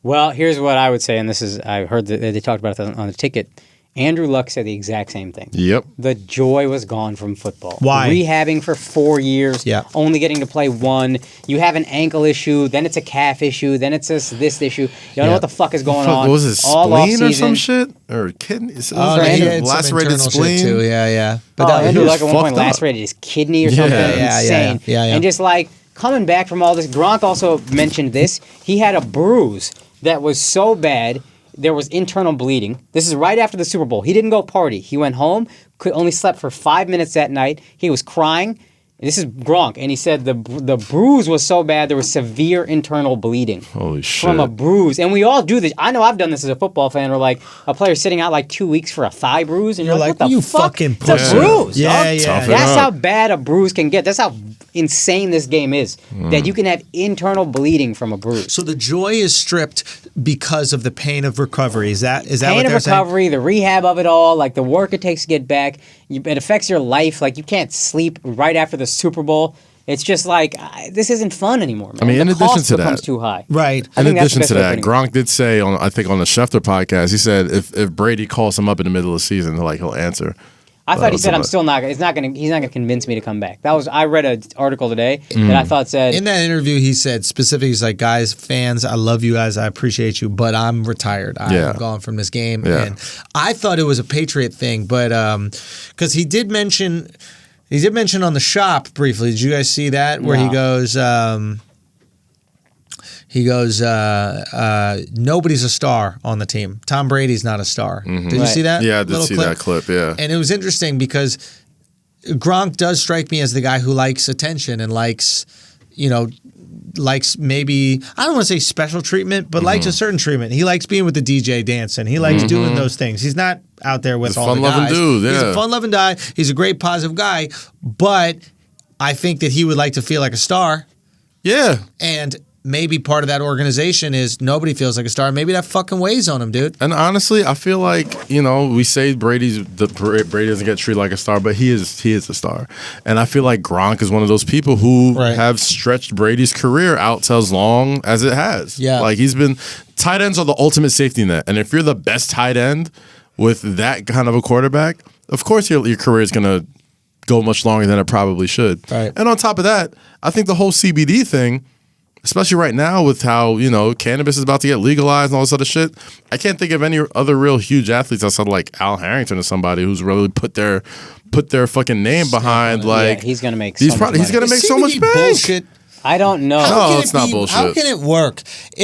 Well, here's what I would say, and this is I heard that they talked about it on the ticket. Andrew Luck said the exact same thing. yep. The joy was gone from football. Why? Rehabbing for 4 years, Yeah. only getting to play 1. You have an ankle issue, then it's a calf issue, then it's this issue. You don't know what the fuck is going on. What was it, all spleen or offseason. some shit? Or kidney? Oh, he he had had some lacerated internal spleen? shit too. Yeah. But that Andrew was Luck at one point fucked up. lacerated his kidney or Yeah. something Yeah. insane. Yeah. And just like coming back from all this, Gronk also mentioned this. He had a bruise that was so bad. There was internal bleeding. This is right after the Super Bowl. He didn't go party. He went home, only slept for 5 minutes that night. He was crying. This is Gronk, and he said the bruise was so bad there was severe internal bleeding. Holy shit. From a bruise. And we all do this. I know I've done this as a football fan where like a player sitting out like 2 weeks for a thigh bruise, and you're like, what the you fuck? fucking It's a pussy. bruise. Yeah, dog. yeah. That's how bad a bruise can get. That's how insane this game is. That you can have internal bleeding from a bruise. So the joy is stripped because of the pain of recovery. Is that what Pain they're of recovery, saying? the rehab of it all, like the work it takes to get back. It affects your life. Like you can't sleep right after the Super Bowl. It's just like this isn't fun anymore, man. I mean, in the addition cost to becomes that, too high. Right. I In think that's the addition best to way of that, putting it. Gronk did say on the Schefter podcast, he said if Brady calls him up in the middle of the season, he'll answer. I thought he said, He's he's not gonna convince me to come back. I read an article today that I thought said In that interview, he said specifically, he's like, guys, fans, I love you guys. I appreciate you, but I'm retired. I'm gone from this game. Yeah. And I thought it was a Patriot thing, but because he did mention on the shop briefly. Did you guys see that? Where he goes, nobody's a star on the team. Tom Brady's not a star. Did you see that? Yeah, I did little see clip? that clip, yeah. And it was interesting because Gronk does strike me as the guy who likes attention and likes maybe, I don't want to say special treatment, but likes a certain treatment. He likes being with the DJ dancing. He likes doing those things. He's not out there with He's a all the guys. fun-loving dude, He's yeah. a fun-loving guy. He's a great, positive guy, but I think that he would like to feel like a star. Yeah. And maybe part of that organization is nobody feels like a star. Maybe that fucking weighs on him, dude. And honestly, I feel like, we say Brady doesn't get treated like a star, but he is a star. And I feel like Gronk is one of those people who have stretched Brady's career out to as long as it has. Yeah. Like tight ends are the ultimate safety net. And if you're the best tight end with that kind of a quarterback, of course your career is going to go much longer than it probably should. Right. And on top of that, I think the whole CBD thing, especially right now with how, cannabis is about to get legalized and all this other shit. I can't think of any other real huge athletes outside of like Al Harrington or somebody who's really put their fucking name behind he's gonna make he's so much he's gonna money. make so much CBD bank. bullshit. I don't know. No, it's not bullshit. How can it work?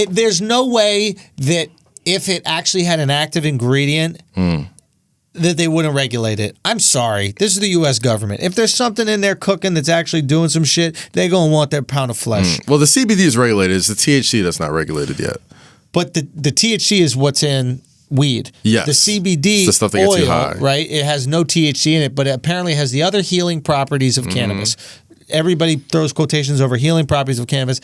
There's no way that if it actually had an active ingredient that they wouldn't regulate it. I'm sorry. This is the U.S. government. If there's something in there cooking that's actually doing some shit, they're going to want their pound of flesh. Well, the CBD is regulated. It's the THC that's not regulated yet. But the THC is what's in weed. Yes. The CBD It's the stuff that oil, gets you high. right? It has no THC in it, but it apparently has the other healing properties of cannabis. Everybody throws quotations over healing properties of cannabis.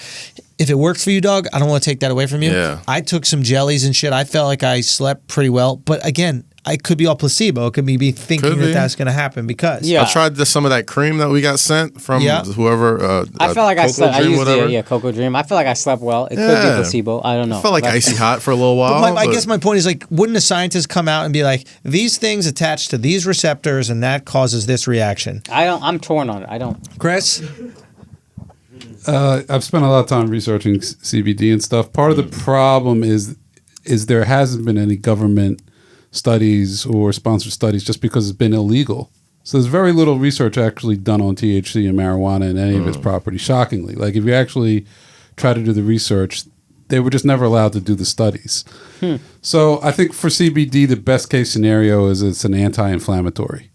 If it works for you, dog, I don't want to take that away from you. Yeah. I took some jellies and shit. I felt like I slept pretty well. But again, I could be all placebo. It could be thinking Could that be. that's going to happen because. Yeah. I tried some of that cream that we got sent from whoever. I felt like I Cocoa slept. I Dream, used whatever. Cocoa Dream. I feel like I slept well. It could be Yeah. placebo. I don't know. I felt like icy hot for a little while. I guess my point is like, wouldn't a scientist come out and be like, these things attach to these receptors and that causes this reaction? I'm torn on it. I don't. Chris? I've spent a lot of time researching CBD and stuff. Part of the problem is there hasn't been any government studies or sponsored studies just because it's been illegal. So there's very little research actually done on THC and marijuana and any of its properties, shockingly. Like if you actually try to do the research, they were just never allowed to do the studies. So I think for CBD, the best case scenario is it's an anti-inflammatory.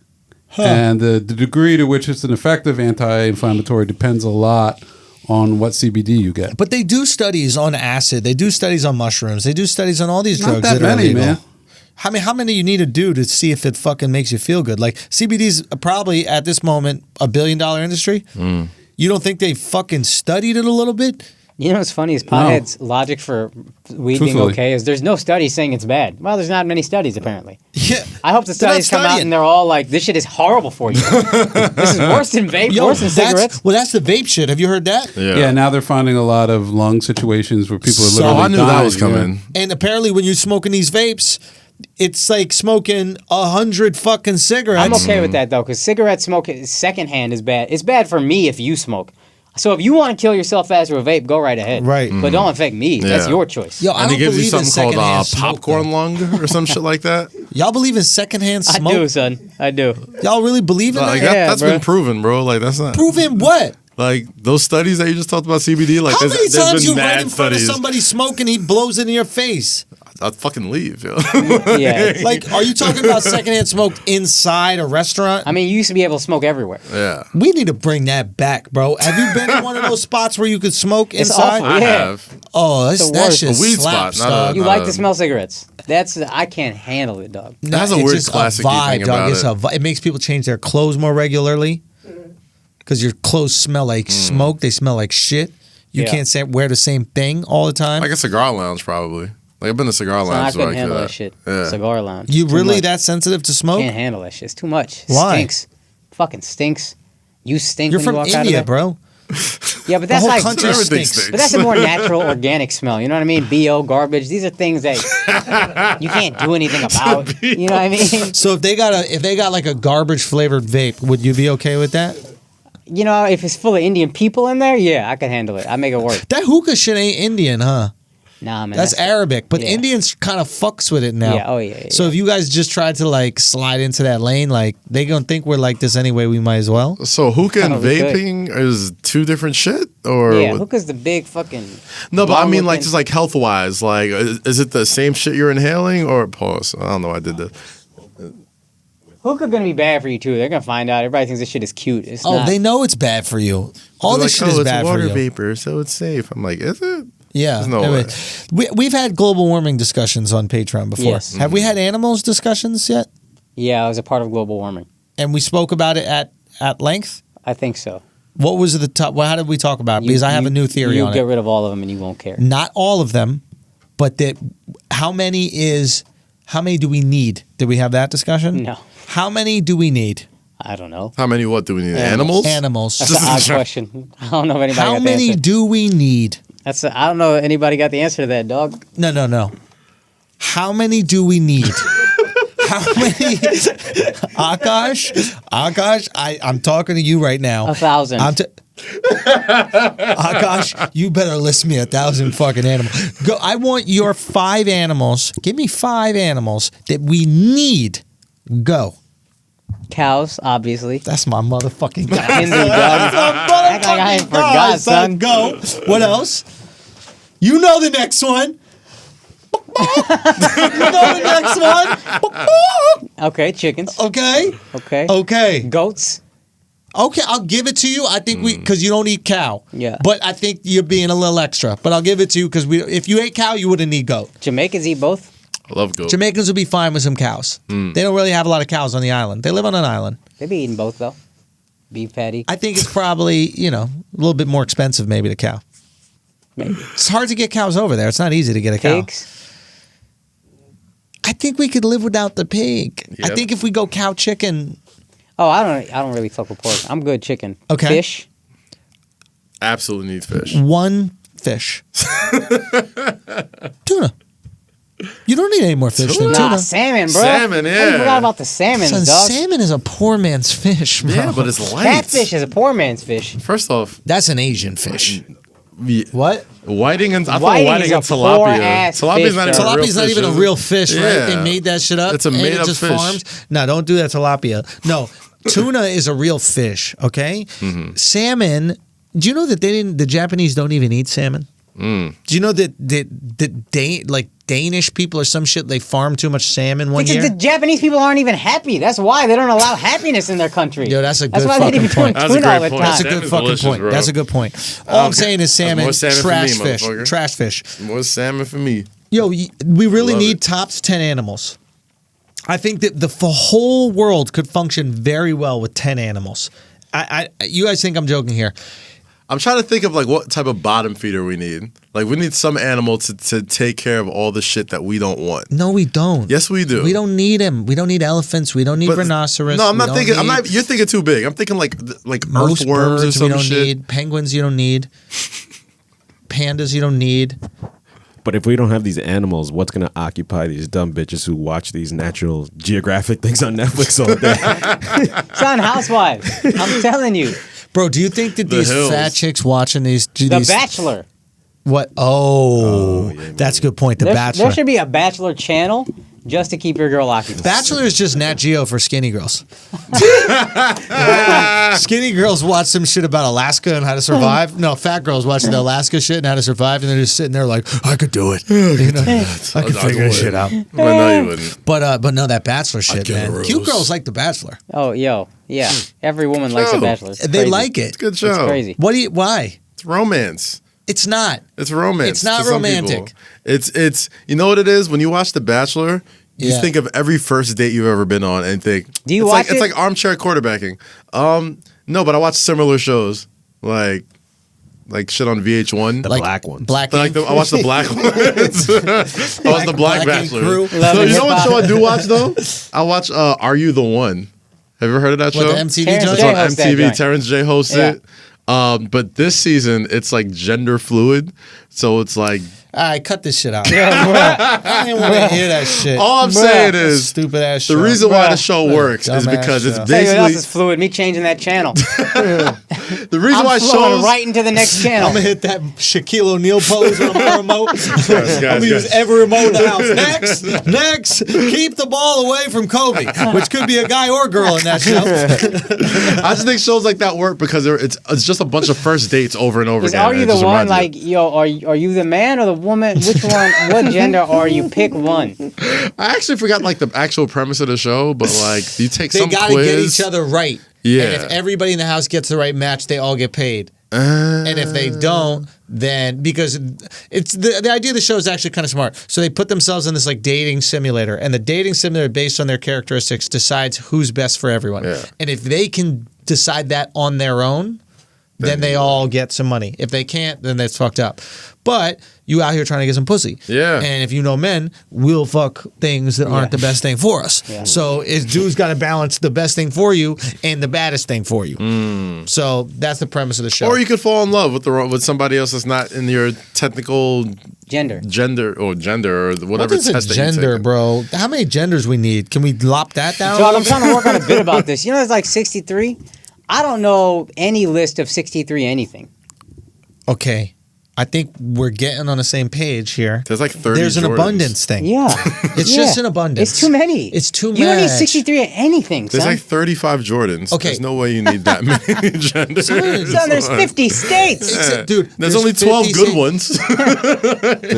And the degree to which it's an effective anti-inflammatory depends a lot on what CBD you get. But they do studies on acid. They do studies on mushrooms. They do studies on all these Not drugs that that are many, illegal. man. How many you need to do to see if it fucking makes you feel good? Like CBD's probably at this moment $1 billion industry. You don't think they fucking studied it a little bit? You know what's funny is pothead's logic for weed being Truthfully. okay is there's no studies saying it's bad. Well, there's not many studies apparently. Yeah. I hope the They're not studies come out studying. and they're all like, this shit is horrible for you. This is worse than vape, worse than cigarettes. Well, that's the vape shit. Have you heard that? Yeah, now they're finding a lot of lung situations where people are So literally I knew that dying, was coming. yeah. And apparently, when you're smoking these vapes, it's like smoking 100 fucking cigarettes. I'm okay with that though, because cigarette smoke secondhand is bad. It's bad for me if you smoke. So if you want to kill yourself fast with a vape, go right ahead. Right. But don't affect me. That's Yeah. your choice. Yo, I And don't it gives you believe in something called secondhand smoke, popcorn though. lung or some shit like that. Y'all believe in secondhand smoke? I do, son. I do. Y'all really believe in Like that? Yeah, that's bro. been proven, bro. Like that's not. Prove in what? Like those studies that you just talked about CBD. Like How many times been you mad right in front of studies. somebody smoking, he blows it in your face? I'd fucking leave. Yo. Yeah. Like, are you talking about secondhand smoke inside a restaurant? I mean, you used to be able to smoke everywhere. Yeah. We need to bring that back, bro. Have you been in one of those spots where you could smoke It's inside? awful. I Yeah. have. Oh, It's the that worst. shit A weed slaps, spot, not dog. You like to smell cigarettes. I can't handle it, dog. It has a It's weird just classic vibe, thing dog. about It's it. a it makes people change their clothes more regularly because your clothes smell like smoke. They smell like shit. You Yeah. can't wear the same thing all the time. Like a cigar lounge, probably. Like I've been to cigar So I lounge. couldn't like handle that. that shit. Yeah. Cigar lounge. You Too really much. that sensitive to smoke? Can't handle that shit. It's too much. It Why? Stinks. Fucking stinks. You stink You're when from you walk out of India, there. bro. Yeah, but The that's whole like country Everything stinks. stinks. But that's a more natural, organic smell. You know what I mean? BO, garbage. These are things that you can't do anything about. You know what I mean? So if they got like a garbage flavored vape, would you be okay with that? You know, if it's full of Indian people in there, yeah, I could handle it. I make it work. That hookah shit ain't Indian, huh? Nah, man. That's Arabic, but yeah. Indians kind of fucks with it now. Yeah, oh, yeah, So yeah. if you guys just tried to like slide into that lane, like they gonna think we're like this anyway. We might as well. So hookah and Oh, we could. vaping is two different shit, or Yeah, what- hookah's the big fucking. no? But I mean, like long-looking- just like health wise, like is it the same shit you're inhaling or pause? I don't know. I did that. Hookah gonna be bad for you too. They're gonna find out. Everybody thinks this shit is cute. It's Oh, not. they know it's bad for you. All They're this like, shit is it's bad for water you. vapor, so it's safe. I'm like, is it? Yeah. There's no Anyway, way. we've had global warming discussions on Patreon before. Yes. Have we had animals discussions yet? Yeah, I was a part of global warming. And we spoke about it at length. I think so. What was the top? Well, how did we talk about it? Because I have a new theory you on get it. rid of all of them and you won't care. Not all of them, but that how many do we need? Did we have that discussion? No, How many do we need? I don't know. How many? What do we need? Animals. Animals. Animals. That's an odd question. I don't know if anybody How got many the answer. do we need? I don't know if anybody got the answer to that, dog. No. How many do we need? How many? Akash, I'm talking to you right now. 1,000. Akash, you better list me 1,000 fucking animals. Go. I want your 5 animals. Give me 5 animals that we need. Go. Cows, obviously. That's my motherfucking guy. Hindu dog. That's my Act like I ain't motherfucking guy, forgot, son. Go. What else? You know the next one. You know the next one. Okay, chickens. Okay. Okay. Okay. Goats. Okay, I'll give it to you. I think because you don't eat cow. Yeah. But I think you're being a little extra. But I'll give it to you because if you ate cow, you wouldn't need goat. Jamaicans eat both. I love goat. Jamaicans would be fine with some cows. They don't really have a lot of cows on the island. They live on an island. They be eating both though. Beef patty. I think it's probably, a little bit more expensive maybe to cow. Maybe. It's hard to get cows over there. It's not easy to get a cow. Pigs. I think we could live without the pig. I Yep. think if we go cow chicken. Oh, I don't really fuck with pork. I'm good chicken. Okay. Fish. Absolutely need fish. 1 fish. Tuna. You don't need any more fish than Nah, tuna. salmon, bro. Salmon, I yeah. forgot about the salmon, Son, dog. salmon is a poor man's fish, bro. Yeah, but it's light. Catfish is a poor man's fish. First off, That's an Asian fish. What? whiting and I thought Whiting whiting is and a tilapia. poor-ass Tilapia's fish, not though. even a real Tilapia's not fish, even a is it? real fish, right? Yeah. They made that shit up. It's a and it made-up just fish. farms. No, don't do that tilapia. No, tuna is a real fish. Okay, salmon. Do you know that the Japanese don't even eat salmon? Do you know that Danish people or some shit, they farm too much salmon one Because year? the Japanese people aren't even happy. That's why they don't allow happiness in their country. Yo, that's a That's good why they fucking didn't be doing point. That's a tuna great all the point. time. That's a good Salmon's fucking delicious, point. bro. That's a good point. All I'm saying is salmon, more salmon for trash me, fish, motherfucker. trash fish. More salmon for me. Yo, we really Love need it. tops 10 animals. I think that the whole world could function very well with 10 animals. You guys think I'm joking here? I'm trying to think of like what type of bottom feeder we need. Like we need some animal to take care of all the shit that we don't want. No, we don't. Yes, we do. We don't need them. We don't need elephants. We don't need But- rhinoceros. No, I'm We not don't thinking. I'm need not. You're thinking too big. I'm thinking like most earthworms or birds. some We don't shit. need penguins. You don't need pandas. You don't need. But if we don't have these animals, what's going to occupy these dumb bitches who watch these Natural Geographic things on Netflix all day? Son, Housewives. I'm telling you. Bro, do you think that The these hills. fat chicks watching these? The Bachelor. What? Oh, that's a good point. The There Bachelor. should be a Bachelor channel, just to keep your girl occupied. Bachelor is just Nat Geo for skinny girls. Skinny girls watch some shit about Alaska and how to survive. No, fat girls watching the Alaska shit and how to survive, and they're just sitting there like, I could do it. You know, I could figure this shit out. Well, no, you wouldn't. But no, that Bachelor shit, man. Cute girls like the Bachelor. Oh, yo, yeah. Every woman likes a Bachelor. It's They crazy. like it. It's a good show. It's crazy. Why? It's romance. It's not. It's romance. It's not to some romantic. people. It's you know what it is? When you watch The Bachelor, you Yeah. think of every first date you've ever been on and think Do you it's watch like it's it? like armchair quarterbacking. No, but I watch similar shows. Like shit on VH1. The black ones. Black I watch the black ones. I watch the Black Black Ink Bachelor. Crew. Love So and you know what hip-hop. show I do watch though? I watch Are You the One? Have you ever heard of that What, show? the MTV Terrence joint? It's on J hosts that MTV. joint. Terrence J hosts Yeah. it. But this season it's like gender fluid. So it's like All right, cut this shit out. Yeah, I didn't want to hear that shit. all I'm saying is Stupid ass the show. reason why the Bruh. show works is Dumbass because it's show. Tell you what else basically is fluid. Me changing that channel. the reason I'm why flowing shows right into the next channel. I'm gonna hit that Shaquille O'Neal pose on my remote. guys, I'm gonna use guys. every remote in the house. Next, keep the ball away from Kobe, which could be a guy or girl in that show. I just think shows like that work because it's just a bunch of first dates over and over Is again. are you It the just one? reminds you. Like, yo, are you the man or the woman? Which one? What gender are you? Pick one. I actually forgot like the actual premise of the show, but like you take They some gotta quiz. get each other right. Yeah. And if everybody in the house gets the right match, they all get paid. And if they don't, then because it's the idea of the show is actually kind of smart. So they put themselves in this like dating simulator, and the dating simulator based on their characteristics decides who's best for everyone. Yeah. And if they can decide that on their own, then they all get some money. If they can't, then that's fucked up. But you out here trying to get some pussy. Yeah. And if you know men, we'll fuck things that aren't the best thing for us. Yeah. So dude's got to balance the best thing for you and the baddest thing for you. So that's the premise of the show. Or you could fall in love with somebody else that's not in your technical Gender. gender or what whatever is a test that you gender, take. bro? How many genders we need? Can we lop that down? John, I'm trying to work on a bit about this. You know, there's like 63. I don't know any list of 63 anything. Okay. I think we're getting on the same page here. There's like 30 There's an Jordans. abundance thing. Yeah. It's Yeah. just an abundance. It's too many. It's too You don't need much. 63 at anything, There's son. like 35 Jordans. Okay. There's no way you need that many genders. Son, there's 50 states. Dude, There's only 12 50 good states. ones.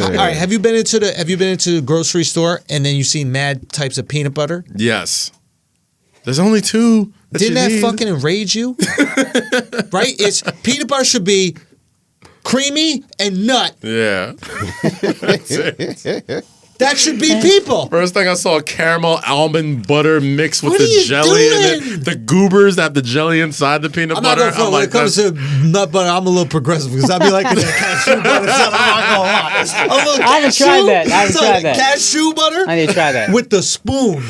All right, have you been into the grocery store and then you've seen mad types of peanut butter? Yes. There's only two. Didn't that fucking enrage you? Right? It's peanut butter should be creamy and nut. Yeah. That should be people. First thing I saw, caramel almond butter mixed with What the are you jelly and doing? the goobers that have the jelly inside the peanut I'm not butter. gonna front. When it comes to nut butter, I'm a little progressive because I'll be like the cashew butter. Son, I'm not gonna lie. A little I haven't tried that. I haven't son, tried that. Cashew butter. I need to try that. With the spoon.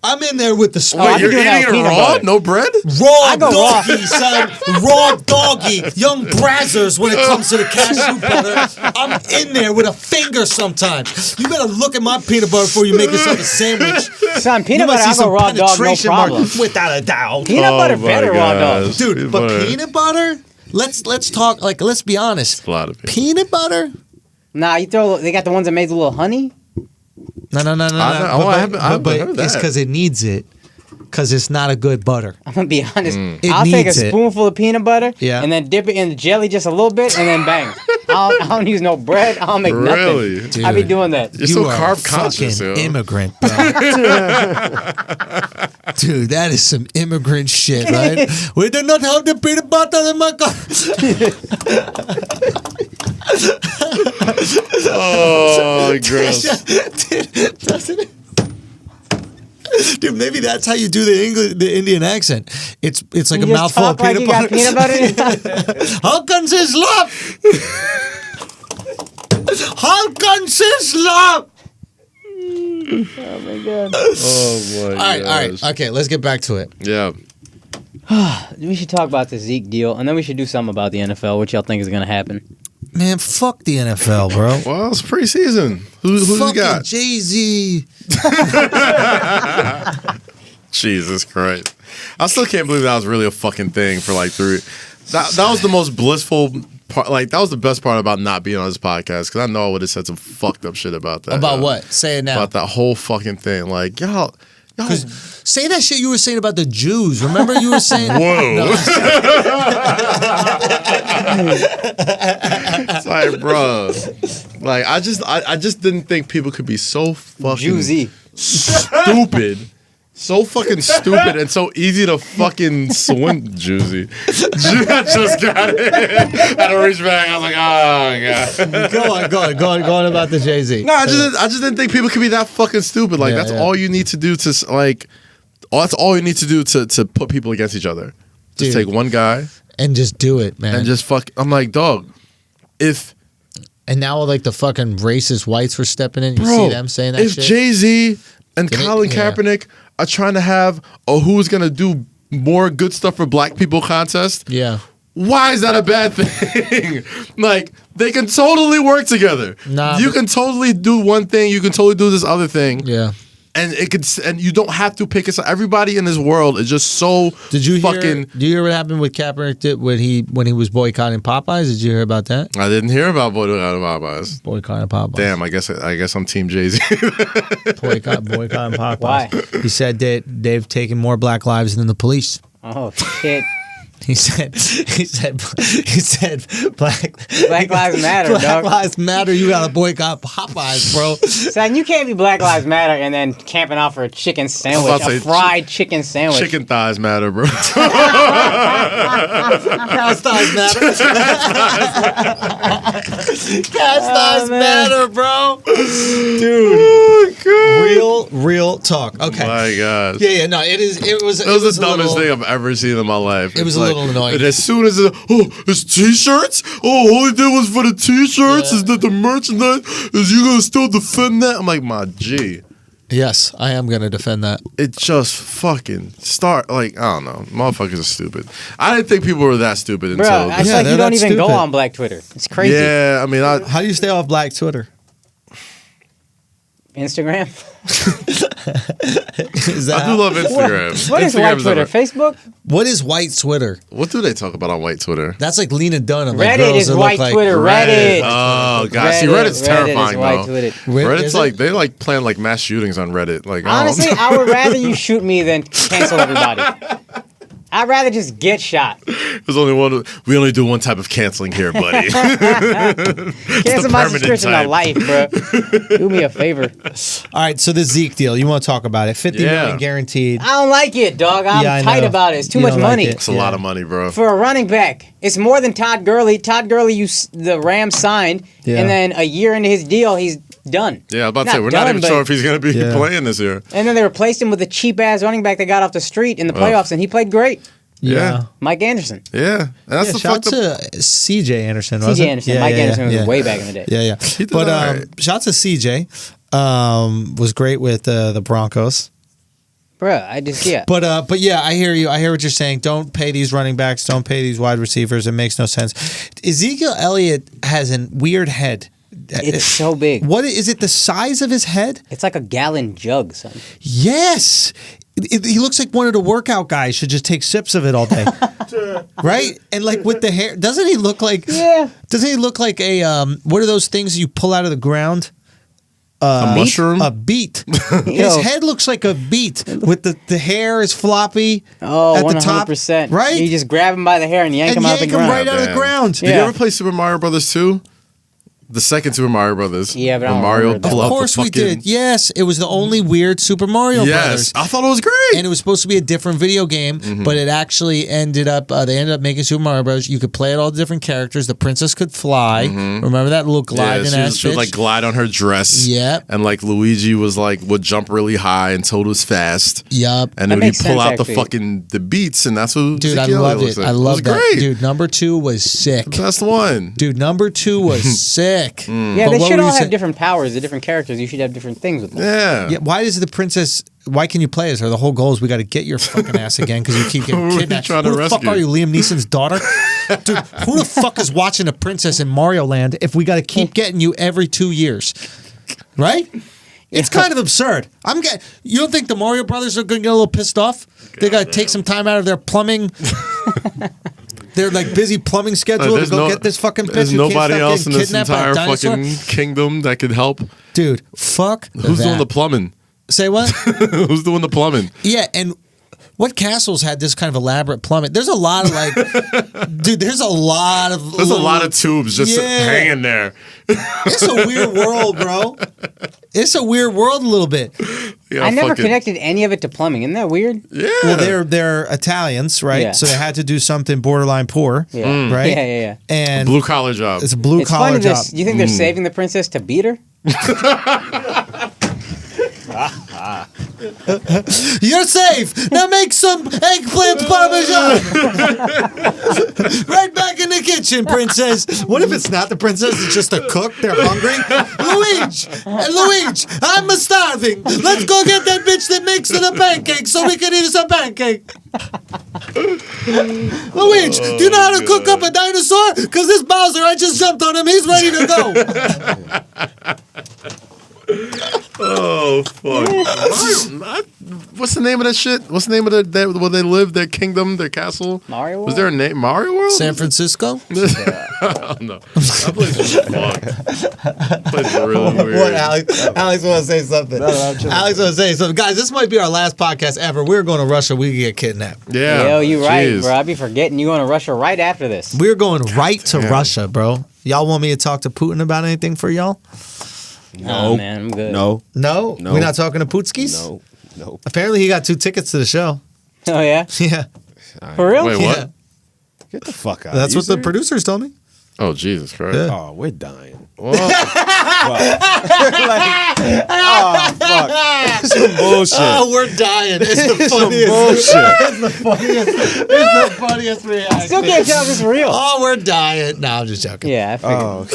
I'm in there with the spoon. Oh, Wait, I've you're been doing eating that it with peanut raw? butter. No bread? Raw go raw. doggy, son. Raw doggy. Young brazzers when it comes to the cashew butter. I'm in there with a finger sometimes. You better look at my peanut butter before you make yourself a sandwich. Son, You peanut might butter, see I'll go some raw dog, no penetration mark, problem. without a doubt. Peanut butter my better raw dog. gosh. Dude, Peanut but butter. peanut butter? Let's talk, like, let's be honest. A lot of people. Peanut butter? Nah, they got the ones that made the little honey. No. I haven't heard But that. it's because it needs it. Because it's not a good butter. I'm gonna be honest. It I'll take a needs it. spoonful of peanut butter Yeah. and then dip it in the jelly just a little bit and then bang. I don't use no bread. I don't make Really? nothing. I be Dude. doing that. You're so are carb a conscious, fucking yo. immigrant, bro. Dude, that is some immigrant shit, right? We do not have the peanut butter in my car. Oh, gross. Dude, doesn't it? Dude, maybe that's how you do the Indian accent. It's like You a just mouthful of talk like peanut you got butter. peanut butter. How can this love? How can this love? Oh my god. Oh, my All right. Okay, let's get back to it. Yeah. We should talk about the Zeke deal and then we should do something about the NFL. What y'all think is gonna happen? Man, fuck the NFL, bro. Well, it's preseason. Who you Fucking got? Jay-Z. Jesus Christ. I still can't believe that was really a fucking thing for like 3. That was the most blissful part. Like that was the best part about not being on this podcast because I know I would have said some fucked up shit about that. About what? Say it now. About that whole fucking thing. Like y'all. Say that shit you were saying about the Jews. Remember you were saying. Whoa. It's like, bro. Like I just didn't think people could be so fucking Juicy. stupid. So fucking stupid and so easy to fucking swim. Juicy. I just got it. I had to reach back. I was like, oh, God. Go on about the Jay-Z. No, I just didn't think people could be that fucking stupid. Like, that's all you need to do to, like, that's all you need to do to put people against each other. Just take one guy. And just do it, man. And just fuck. I'm like, dog, if. And now, like, the fucking racist whites were stepping in. You see them saying that if shit? If Jay-Z and Colin Kaepernick are trying to have a who's gonna do more good stuff for black people contest. Yeah. Why is that a bad thing? Like, they can totally work together. Nah, you can totally do one thing, you can totally do this other thing. Yeah. And it could, and you don't have to pick a side. Everybody in this world is just so fucking. Did you hear what happened with Kaepernick when he was boycotting Popeyes? Did you hear about that? I didn't hear about boycotting Popeyes. Boycotting Popeyes. Damn, I guess I'm Team Jay-Z. boycotting Popeyes. Why? He said that they've taken more black lives than the police. Oh shit. He said black lives matter, Black dog. lives matter. You gotta boycott Popeyes, bro. Son, you can't be Black Lives Matter and then camping out for a chicken sandwich, a fried chicken sandwich. Chicken thighs matter, bro. Cow's thighs matter. Cow's thighs matter, bro. Dude, real talk. Okay. My God. Yeah. No, it was the dumbest thing I've ever seen in my life. It was a little annoying. And as soon as it's t-shirts? Oh, all he did was for the t-shirts? Is that the merchandise? Is you gonna still defend that? I'm like, my G. Yes, I am gonna defend that. It just fucking like, I don't know. Motherfuckers are stupid. I didn't think people were that stupid Bro, until it's like you don't even go on Black Twitter. It's crazy. Yeah, I mean, how do you stay off Black Twitter? Instagram. I do love Instagram. What is white Twitter? Facebook? What is white Twitter? What do they talk about on white Twitter? That's like Lena Dunham. Reddit like is white Twitter. Reddit. Oh, God. See, Reddit's terrifying, though. Reddit's like, they like plan like mass shootings on Reddit. Like, honestly, I would rather you shoot me than cancel everybody. I'd rather just get shot. There's only one. We only do one type of canceling here, buddy. Cancel my subscription to life, bro. Do me a favor. All right, so the Zeke deal. You want to talk about it? $50 million guaranteed. I don't like it, dog. I'm tight about it. It's too much money. It's a lot of money, bro. For a running back. It's more than Todd Gurley. Todd Gurley, the Rams signed, and then a year into his deal, he's done. Yeah, I was about to say, we're not even sure if he's going to be playing this year. And then they replaced him with a cheap-ass running back that got off the street in the playoffs, and he played great. Yeah. Mike Anderson. Yeah. And that's the shout to CJ Anderson, wasn't CJ Anderson. Mike Anderson was way back in the day. Yeah. But shout to CJ. Was great with the Broncos. Bruh, I just, But yeah, I hear you. I hear what you're saying. Don't pay these running backs. Don't pay these wide receivers. It makes no sense. Ezekiel Elliott has a weird head. It's so big. What is it? The size of his head? It's like a gallon jug, son. Yes. He looks like one of the workout guys should just take sips of it all day. Right? And like with the hair, doesn't he look like Doesn't he look like a what are those things you pull out of the ground? A mushroom? A beet. His head looks like a beet with the hair is floppy. Oh, at 100%. The top, right? You just grab him by the hair and yank him out of the ground. Right out of the ground. Did you ever play Super Mario Brothers 2? The second Super Mario Brothers. Yeah, but I don't Mario remember that. Of course we did. Yes, it was the only weird Super Mario Brothers. I thought it was great. And it was supposed to be a different video game, but it actually ended up, they ended up making Super Mario Bros. You could play it all the different characters. The princess could fly. Remember that little gliding ass she would like glide on her dress. Yep. And like Luigi would jump really high and Toad was fast. Yep. And then he'd pull out the beats, and that's what Dude, I loved it. I loved that. Great. Dude, number 2 was sick. The best one. Dude, number 2 was sick. Yeah, they should all have different powers, the different characters. You should have different things with them. Yeah. Why does the princess? Why can you play as her? The whole goal is we got to get your fucking ass again because you keep getting kidnapped. Who the fuck are you, Liam Neeson's daughter? Dude, who the fuck is watching a princess in Mario Land if we got to keep getting you every 2 years? Right? It's kind of absurd. You don't think the Mario Brothers are going to get a little pissed off? They got to take some time out of their plumbing. They're like busy plumbing schedule to go get this fucking bitch. There's who can't nobody stop else in getting this kidnapped by a entire dinosaur? fucking kingdom that could help. Dude, fuck. Who's that. doing the plumbing? Say what? Who's doing the plumbing? Yeah, and what castles had this kind of elaborate plumbing? There's a lot of like, dude. There's a lot of tubes just hanging there. It's a weird world, bro. It's a weird world a little bit. I never connected any of it to plumbing. Isn't that weird? Yeah. Well, they're Italians, right? Yeah. So they had to do something borderline poor, Yeah. right? Yeah. And blue collar job. it's a blue collar funny job. Do you think they're saving the princess to beat her? You're safe. Now make some eggplant parmesan. Right back in the kitchen, princess. What if it's not the princess? It's just a cook. They're hungry. Luigi, I'm starving. Let's go get that bitch that makes it a pancake so we can eat some pancake. Luigi, do you know how to cook up a dinosaur? Because this Bowser, I just jumped on him. He's ready to go. Oh fuck! What's the name of that shit? What's the name of where they live? Their kingdom, their castle. Mario World? Was there a name? Mario World? San Francisco? Oh, no, that place was fucked. That place was really weird. What, Alex? Alex want to say something. Alex want to say something. Guys, this might be our last podcast ever. We're going to Russia. We could get kidnapped. Yeah. Yo, you right, Jeez. bro. I'd be forgetting you going to Russia right after this. We're going right to Russia, bro. Y'all want me to talk to Putin about anything for y'all? No, man, I'm good. No? We're not talking to Putskis? No. Apparently he got 2 tickets to the show. Oh, yeah? Yeah. For real? Wait, what? Yeah. Get the fuck out. That's You what the serious? producers told me. Oh Jesus Christ! Yeah. Oh, we're dying. Well, Oh, fuck. Some bullshit. Oh, we're dying. It's the Some funniest. bullshit. It's the funniest reaction. Still can't tell if it's real. Oh, we're dying. No, I'm just joking. Yeah, I figured. Oh,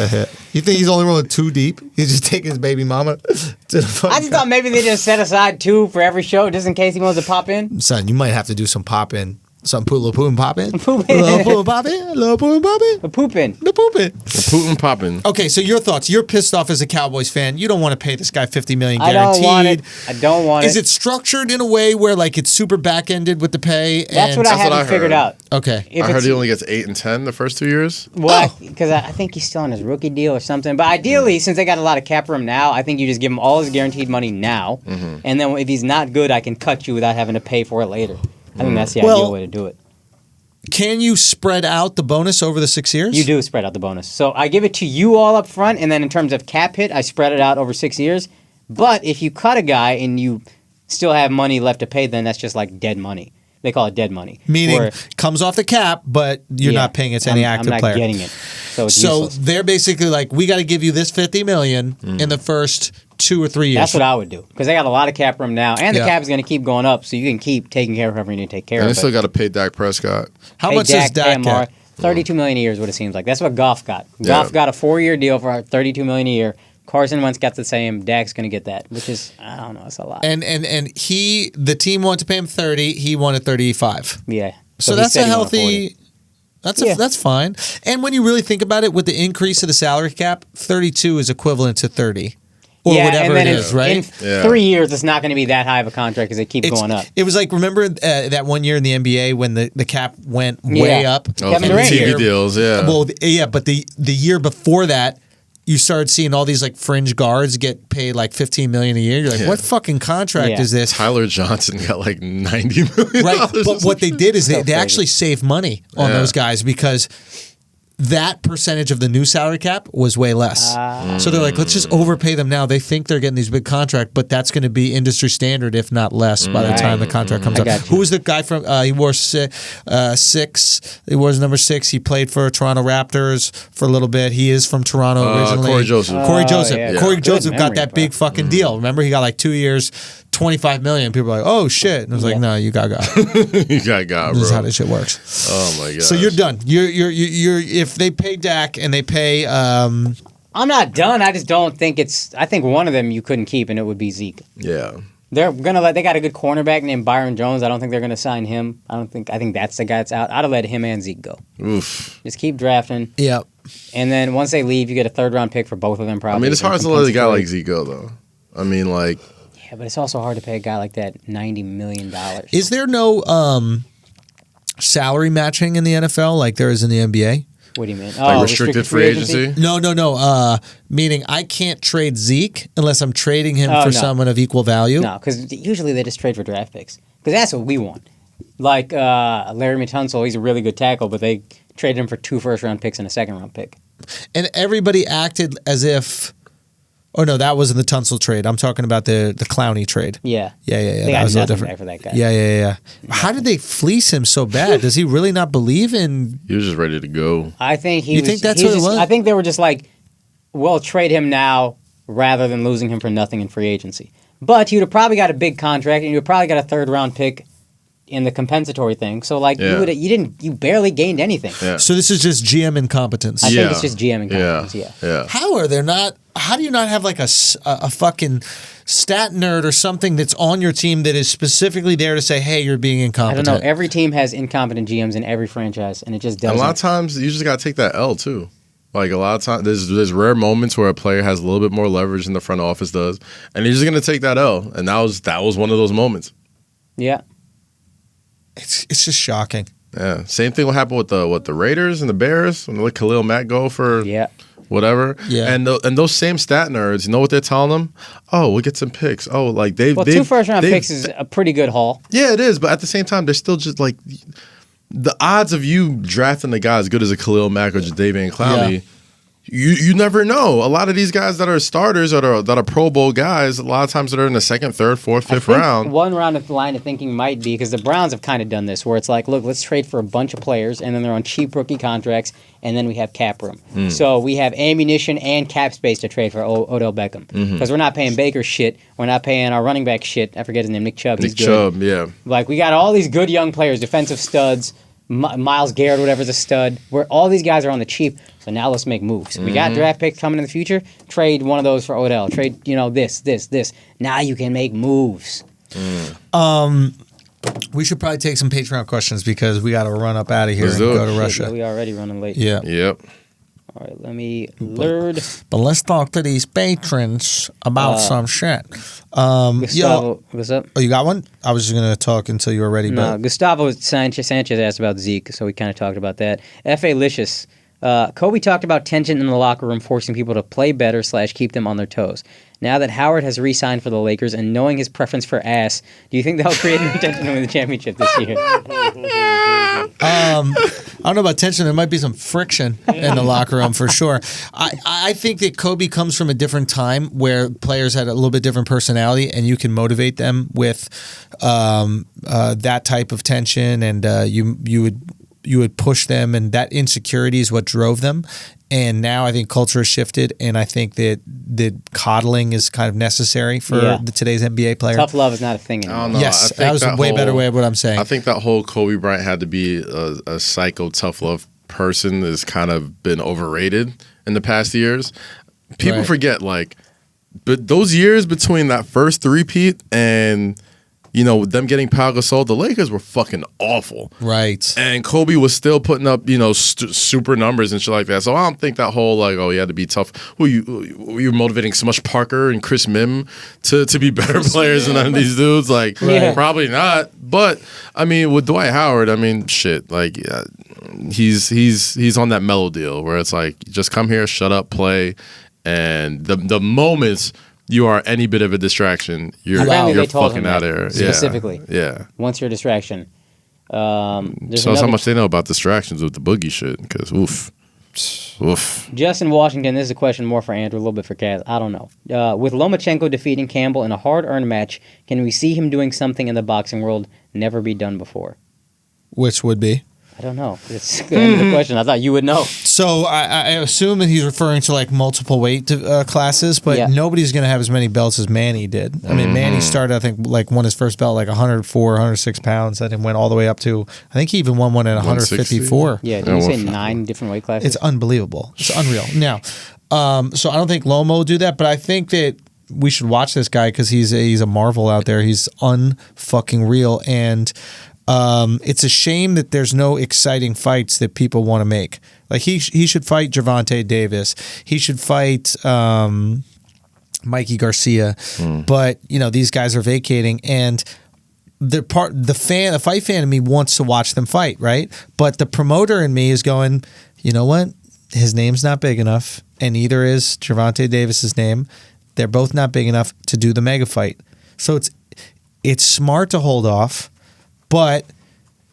okay. You think he's only rolling 2 deep? He's just taking his baby mama to the fucking I just thought maybe they just set aside 2 for every show just in case he wants to pop in. Son, you might have to do some pop in. Some little poopin' pop in. Poop Little in. poopin' pop in. Little poopin' pop in. A poop in. The poopin'. Putin popping. Okay, so your thoughts. You're pissed off as a Cowboys fan. You don't want to pay this guy $50 million I guaranteed. don't want it. I don't want Is it. it structured in a way where like it's super back ended with the pay? That's what I That's what I haven't figured heard. out. Okay. If I heard it's- he only gets 8 and 10 the first 2 years. Well, because I think he's still on his rookie deal or something. But ideally, since they got a lot of cap room now, I think you just give him all his guaranteed money now. And then if he's not good, I can cut you without having to pay for it later. I think that's the ideal way to do it. Can you spread out the bonus over the 6 years? You do spread out the bonus. So I give it to you all up front, and then in terms of cap hit, I spread it out over 6 years. But if you cut a guy and you still have money left to pay, then that's just like dead money. They call it dead money. Meaning Where- comes off the cap, but you're Yeah, not paying it to any active I'm not player. getting it. So it's So useless. they're basically like, we got to give you this $50 million in the first 2 or 3 years. That's what I would do. Because they got a lot of cap room now, and the Yeah. cap is going to keep going up, so you can keep taking care of whoever you need to take care And of. they still got to pay Dak Prescott. How Pay much does pay Dak Amar. get? $32 million a year is what it seems like. That's what Goff got. Yeah. Goff got a 4-year deal for $32 million a year. Carson Wentz got the same. Dak's going to get that, which is, I don't know, it's a lot. And the team wanted to pay him 30. He wanted 35. Yeah. So he that's said a he wanted 40. healthy. Yeah. That's fine. And when you really think about it, with the increase of the salary cap, 32 is equivalent to 30, or Yeah, whatever and then it in- is, right? In Yeah. 3 years, it's not going to be that high of a contract because they keep going up. It was like, remember that one year in the NBA when the cap went way Yeah. up? Oh, Kevin from the Durant. TV deals, yeah. Well, yeah, but the year before that, you started seeing all these like fringe guards get paid like $15 million a year. You're like, Yeah. what fucking contract Yeah. is this? Tyler Johnson got like $90 million. Right, but what they did is they crazy. actually saved money on Yeah. those guys because that percentage of the new salary cap was way less. So they're like, let's just overpay them now. They think they're getting these big contracts, but that's going to be industry standard, if not less, by the time the contract comes I up. got you. Who was the guy from? He wore 6. He was number 6. He played for Toronto Raptors for a little bit. He is from Toronto originally. Corey Joseph. Corey Oh, Joseph. yeah. Corey Good Joseph got memory, that bro. big fucking deal. Remember, he got like 2 years, $25 million. People were like, oh shit. And I was like, Yeah. no, you got. You got, This is how bro. this shit works. Oh my god. So you're done. You're if they pay Dak and they pay I'm not done. I just don't think it's. I think one of them you couldn't keep, and it would be Zeke. Yeah. They're gonna let. They got a good cornerback named Byron Jones. I don't think they're gonna sign him. I think that's the guy that's out. I'd have let him and Zeke go. Oof. Just keep drafting, yeah. and then once they leave, you get a 3rd round pick for both of them. Probably. I mean, it's hard to let a guy like Zeke go, though. I mean, like, Yeah, but it's also hard to pay a guy like that $90 million. Is there no salary matching in the NFL like there is in the NBA? What do you mean? Like restricted free agency? No. Meaning I can't trade Zeke unless I'm trading him for someone of equal value. No, because usually they just trade for draft picks. Because that's what we want. Like Laramie Tunsil, he's a really good tackle, but they traded him for 2 first-round picks and a second-round pick. And everybody acted as if... Oh, no, that wasn't the Tunsil trade. I'm talking about the Clowney trade. Yeah. Yeah. They That got was a little nothing different. back for that guy. Yeah. How did they fleece him so bad? Does he really not believe in... He was just ready to go. I think You think that's what it was? I think they were just like, well, trade him now rather than losing him for nothing in free agency. But he would have probably got a big contract, and you would probably got a 3rd-round pick in the compensatory thing. So, like, you barely gained anything. Yeah. So this is just GM incompetence. I think it's just GM incompetence, Yeah. How are there not... How do you not have like a fucking stat nerd or something that's on your team that is specifically there to say, hey, you're being I incompetent? don't know. Every team has incompetent GMs in every franchise, and it just doesn't. And a lot of times, you just got to take that L, too. Like, a lot of times, there's rare moments where a player has a little bit more leverage than the front office does, and you're just going to take that L. And that was one of those moments. Yeah. It's just shocking. Yeah. Same thing will happen with the Raiders and the Bears when they let Khalil Mack go for whatever. Yeah. And those same stat nerds, you know what they're telling them? Oh, we'll get some picks. Oh, like they've... Well, 2 first-round picks is a pretty good haul. Yeah, it is. But at the same time, they're still just like... The odds of you drafting a guy as good as a Khalil Mack or Jadeveon Clowney... Yeah. You never know. A lot of these guys that are starters that are Pro Bowl guys, a lot of times they're in the 2nd, 3rd, 4th, 5th round. One round of line of thinking might be because the Browns have kind of done this, where it's like, look, let's trade for a bunch of players, and then they're on cheap rookie contracts, and then we have cap room. So we have ammunition and cap space to trade for Odell Beckham because we're not paying Baker shit. We're not paying our running back shit. I forget his name, Nick Chubb. He's good. Chubb, yeah. Like we got all these good young players, defensive studs. Miles Garrett, whatever's a stud. Where all these guys are on the cheap. So now let's make moves. We got draft picks coming in the future. Trade one of those for Odell. Trade, this. Now you can make moves. We should probably take some Patreon questions because we got to run up out of here and go to Russia. We already running late. Yeah. Yep. All right, let me lurd. But let's talk to these patrons about some shit. Gustavo, what's up? Oh, you got one? I was just going to talk until you were ready. No, but Gustavo Sanchez asked about Zeke, so we kind of talked about that. F.A. Licious. Kobe talked about tension in the locker room forcing people to play better / keep them on their toes. Now that Howard has re-signed for the Lakers and knowing his preference for ass, do you think that'll create more tension to win the championship this year? I don't know about tension. There might be some friction in the locker room for sure. I think that Kobe comes from a different time where players had a little bit different personality, and you can motivate them with that type of tension, and you would push them, and that insecurity is what drove them. And now I think culture has shifted, and I think that coddling is kind of necessary for today's NBA player. Tough love is not a thing anymore. I don't know. Yes, that was a way better way of what I'm saying. I think that whole Kobe Bryant had to be a psycho tough love person has kind of been overrated in the past years. People forget, but those years between that first three-peat and them getting Pau Gasol, the Lakers were fucking awful. Right. And Kobe was still putting up, super numbers and shit like that. So I don't think that whole, he had to be tough. You were motivating Smush Parker and Chris Mim to be better players than none of these dudes? Probably not. But, with Dwight Howard, shit. He's on that mellow deal where it's just come here, shut up, play. And the moments you are any bit of a distraction, you're fucking out of here. Specifically. Yeah. Once you're a distraction. So how much they know about distractions with the boogie shit, because oof. Justin Washington, this is a question more for Andrew, a little bit for Kaz. I don't know. With Lomachenko defeating Campbell in a hard-earned match, can we see him doing something in the boxing world never be done before? Which would be? I don't know. It's the question. I thought you would know. So I assume that he's referring to multiple weight classes, but nobody's going to have as many belts as Manny did. Manny started, I think, won his first belt 104, 106 pounds, and then went all the way up to, I think he even won one at 154. Yeah, did you say 9 different weight classes? It's unbelievable. It's unreal. Now, so I don't think Lomo will do that, but I think that we should watch this guy because he's a marvel out there. He's unfucking real, and it's a shame that there's no exciting fights that people want to make. He should fight Gervonta Davis. He should fight Mikey Garcia. But these guys are vacating, and the fight fan in me wants to watch them fight, right? But the promoter in me is going, you know what? His name's not big enough, and neither is Gervonta Davis's name. They're both not big enough to do the mega fight. So it's smart to hold off, but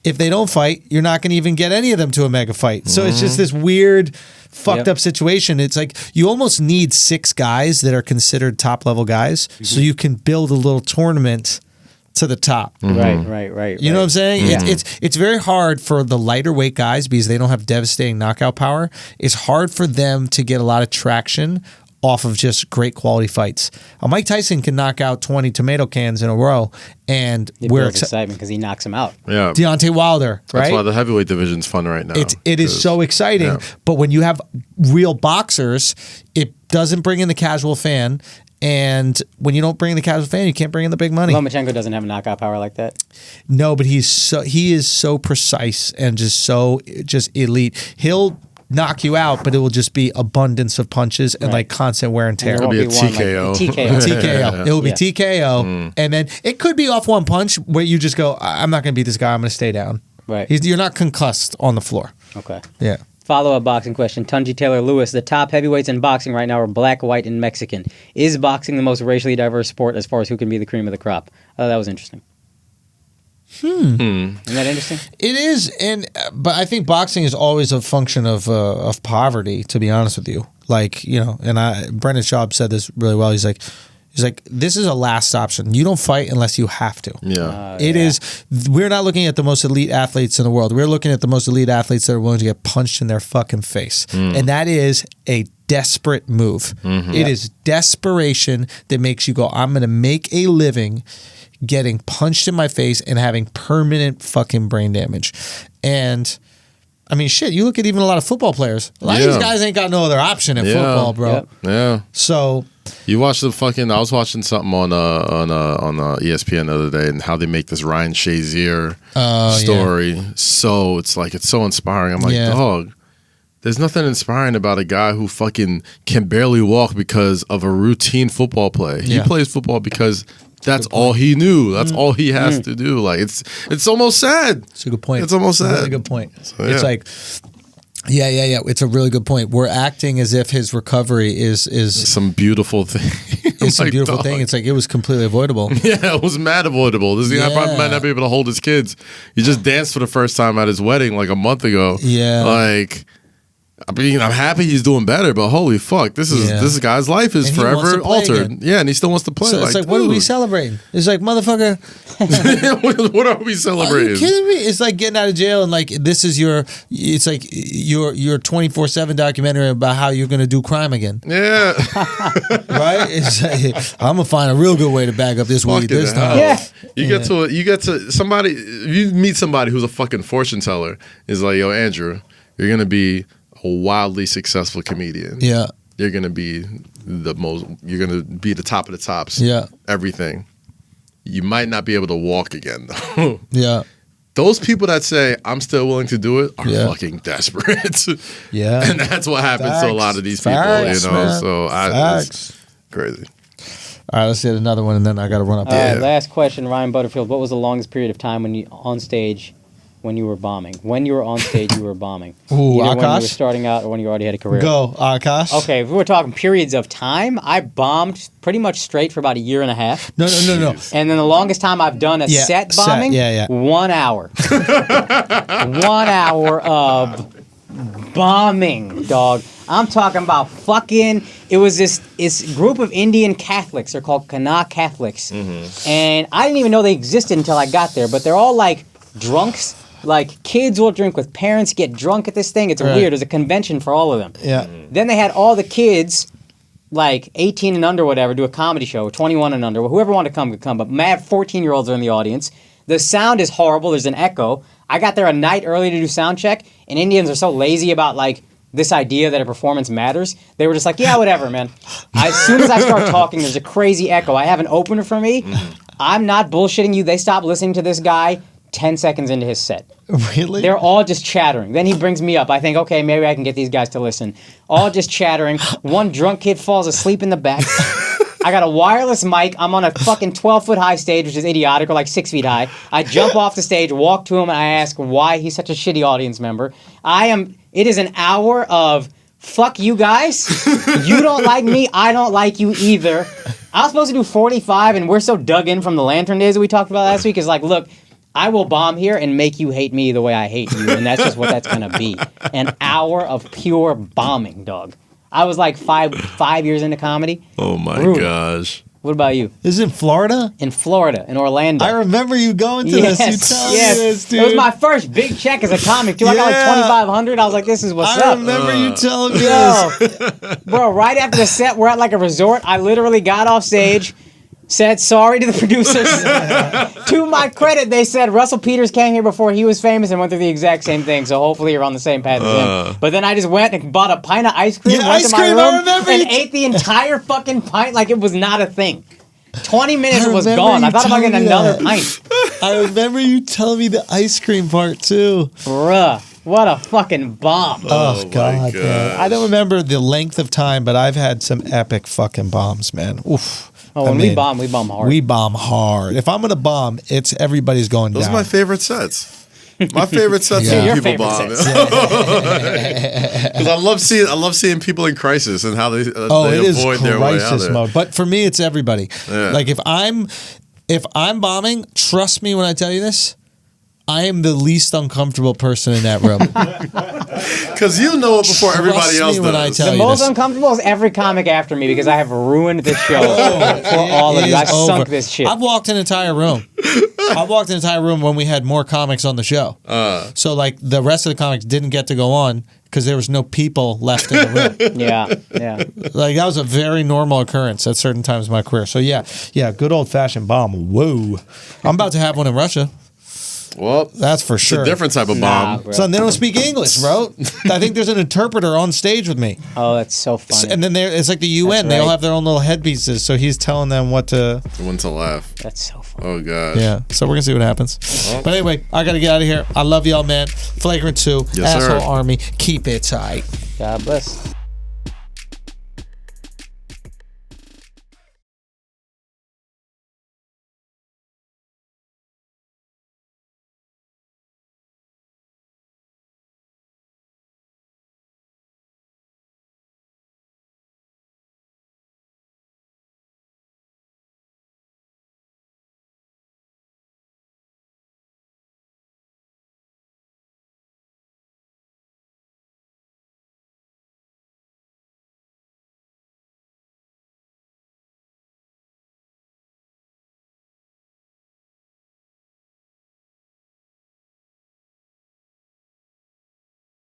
if they don't fight, you're not going to even get any of them to a mega fight. So it's just this weird, fucked up situation. It's like you almost need 6 guys that are considered top level guys, so you can build a little tournament to the top. Right. You know what I'm saying? Yeah. It's very hard for the lighter weight guys because they don't have devastating knockout power. It's hard for them to get a lot of traction off of just great quality fights. Mike Tyson can knock out 20 tomato cans in a row, and we're excited because he knocks him out. Yeah, Deontay Wilder, right? That's why the heavyweight division's fun right now. It is so exciting, but when you have real boxers, it doesn't bring in the casual fan. And when you don't bring in the casual fan, you can't bring in the big money. Lomachenko doesn't have knockout power like that. No, but he is so precise and just elite. He'll knock you out, but it will just be abundance of punches and like constant wear and tear. It'll be a TKO. TKO. It will be TKO, and then it could be off one punch where you just go, I'm not going to beat this guy. I'm going to stay down. Right. You're not concussed on the floor. Okay. Yeah. Follow-up boxing question. Tunji Taylor-Lewis, the top heavyweights in boxing right now are black, white, and Mexican. Is boxing the most racially diverse sport as far as who can be the cream of the crop? Oh, that was interesting. Isn't that interesting? It is, but I think boxing is always a function of poverty, to be honest with you. Like, you know, and Brendan Schaub said this really well. He's like, this is a last option. You don't fight unless you have to. Yeah. It is. We're not looking at the most elite athletes in the world. We're looking at the most elite athletes that are willing to get punched in their fucking face. And that is a desperate move. It is desperation that makes you go, I'm going to make a living getting punched in my face and having permanent fucking brain damage. And I mean, shit, you look at even a lot of football players. A lot of these guys ain't got no other option in football, bro. Yep. Yeah. So you watch the fucking. I was watching something on ESPN the other day, and how they make this Ryan Shazier story. Yeah. So it's so inspiring. I'm like, dog. There's nothing inspiring about a guy who fucking can barely walk because of a routine football play. He plays football because that's all he knew. That's all he has to do. Like it's almost sad. It's a good point. It's almost sad. Really good point. So, it's like, yeah. It's a really good point. We're acting as if his recovery is some beautiful thing. It's some beautiful thing. It's like it was completely avoidable. Yeah, it was mad avoidable. This guy probably might not be able to hold his kids. He just danced for the first time at his wedding like a month ago. Yeah, like. I mean, I'm happy he's doing better, but holy fuck, this guy's life is forever altered. Again. Yeah, and he still wants to play. So it's like, what are we celebrating? It's like, motherfucker. What are we celebrating? Are you kidding me? It's like getting out of jail and like this is your 24/7 documentary about how you're gonna do crime again. Yeah, right. It's like, I'm gonna find a real good way to bag up this weed this time. Yeah. You get to somebody. You meet somebody who's a fucking fortune teller. Is like, yo, Andrew, you're gonna be a wildly successful comedian. Yeah. You're going to be the top of the tops. Yeah. Everything. You might not be able to walk again, though. Yeah. Those people that say, I'm still willing to do it, are fucking desperate. Yeah. And that's what happens to a lot of these people, man. So it's crazy. All right, let's get another one, and then I got to run up. Last question, Ryan Butterfield. What was the longest period of time when you were bombing? When you were on stage, you were bombing. Ooh, Either Akaash? when you were starting out or when you already had a career. Go, Akaash. Okay, if we were talking periods of time, I bombed pretty much straight for about a year and a half. No. And then the longest time I've done a set bombing, 1 hour. 1 hour of bombing, dog. I'm talking about fucking. It was this group of Indian Catholics. They're called Kana Catholics. And I didn't even know they existed until I got there, but they're all like drunks. Like, kids will drink with parents, get drunk at this thing. It's weird. There's a convention for all of them. Yeah. Then they had all the kids, like 18 and under, whatever, do a comedy show, 21 and under. Whoever wanted to come could come, but mad 14-year-olds are in the audience. The sound is horrible. There's an echo. I got there a night early to do sound check, and Indians are so lazy about, like, this idea that a performance matters. They were just like, yeah, whatever, man. As soon as I start talking, there's a crazy echo. I have an opener for me. I'm not bullshitting you. They stopped listening to this guy 10 seconds into his set. Really? They're all just chattering. Then he brings me up. I think, okay, maybe I can get these guys to listen. All just chattering. One drunk kid falls asleep in the back. I got a wireless mic. I'm on a fucking 12-foot high stage, which is idiotic, or like 6 feet high. I jump off the stage, walk to him, and I ask why he's such a shitty audience member. It is an hour of fuck you guys. You don't like me. I don't like you either. I was supposed to do 45, and we're so dug in from the Lantern days that we talked about last week. It's like, look, I will bomb here and make you hate me the way I hate you, and that's just what that's gonna be. An hour of pure bombing, dog. I was like five years into comedy. Oh my gosh. What about you? This is in Florida? In Florida, in Orlando. I remember you going to this. You tell me this, dude. It was my first big check as a comic, too. I got like $2,500. I was like, this is what's up. I remember you telling me this. Bro, right after the set, we're at like a resort. I literally got off stage, said sorry to the producers. To my credit, they said Russell Peters came here before he was famous and went through the exact same thing. So hopefully you're on the same path as him. But then I just went and bought a pint of ice cream, went to my room, and ate the entire fucking pint like it was not a thing. 20 minutes was gone. I thought about getting another pint. I remember you telling me the ice cream part too. Bruh. What a fucking bomb. Oh God, man. I don't remember the length of time, but I've had some epic fucking bombs, man. Oof. Oh, when we bomb hard. We bomb hard. If I'm gonna bomb, it's everybody's going down. Those are my favorite sets. My favorite sets when people bomb. Because I love seeing people in crisis and how they avoid their way out there. Mode. But for me, it's everybody. Yeah. Like if I'm bombing, trust me when I tell you this, I am the least uncomfortable person in that room. Because you know it before everybody else does. The most uncomfortable is every comic after me because I have ruined this show for all of you. I sunk this shit. I've walked an entire room. When we had more comics on the show. So like the rest of the comics didn't get to go on because there was no people left in the room. Yeah. Like that was a very normal occurrence at certain times in my career. So yeah, good old fashioned bomb. Whoa. I'm about to have one in Russia. Well, that's for sure. It's a different type of bomb. Bro. Son, they don't speak English, bro. I think there's an interpreter on stage with me. Oh, that's so funny. And then it's like the UN. They all have their own little headpieces, so he's telling them when to laugh. That's so funny. Oh gosh. Yeah. So we're gonna see what happens. But anyway, I gotta get out of here. I love y'all, man. Flagrant 2, yes, Asshole sir. Army. Keep it tight. God bless.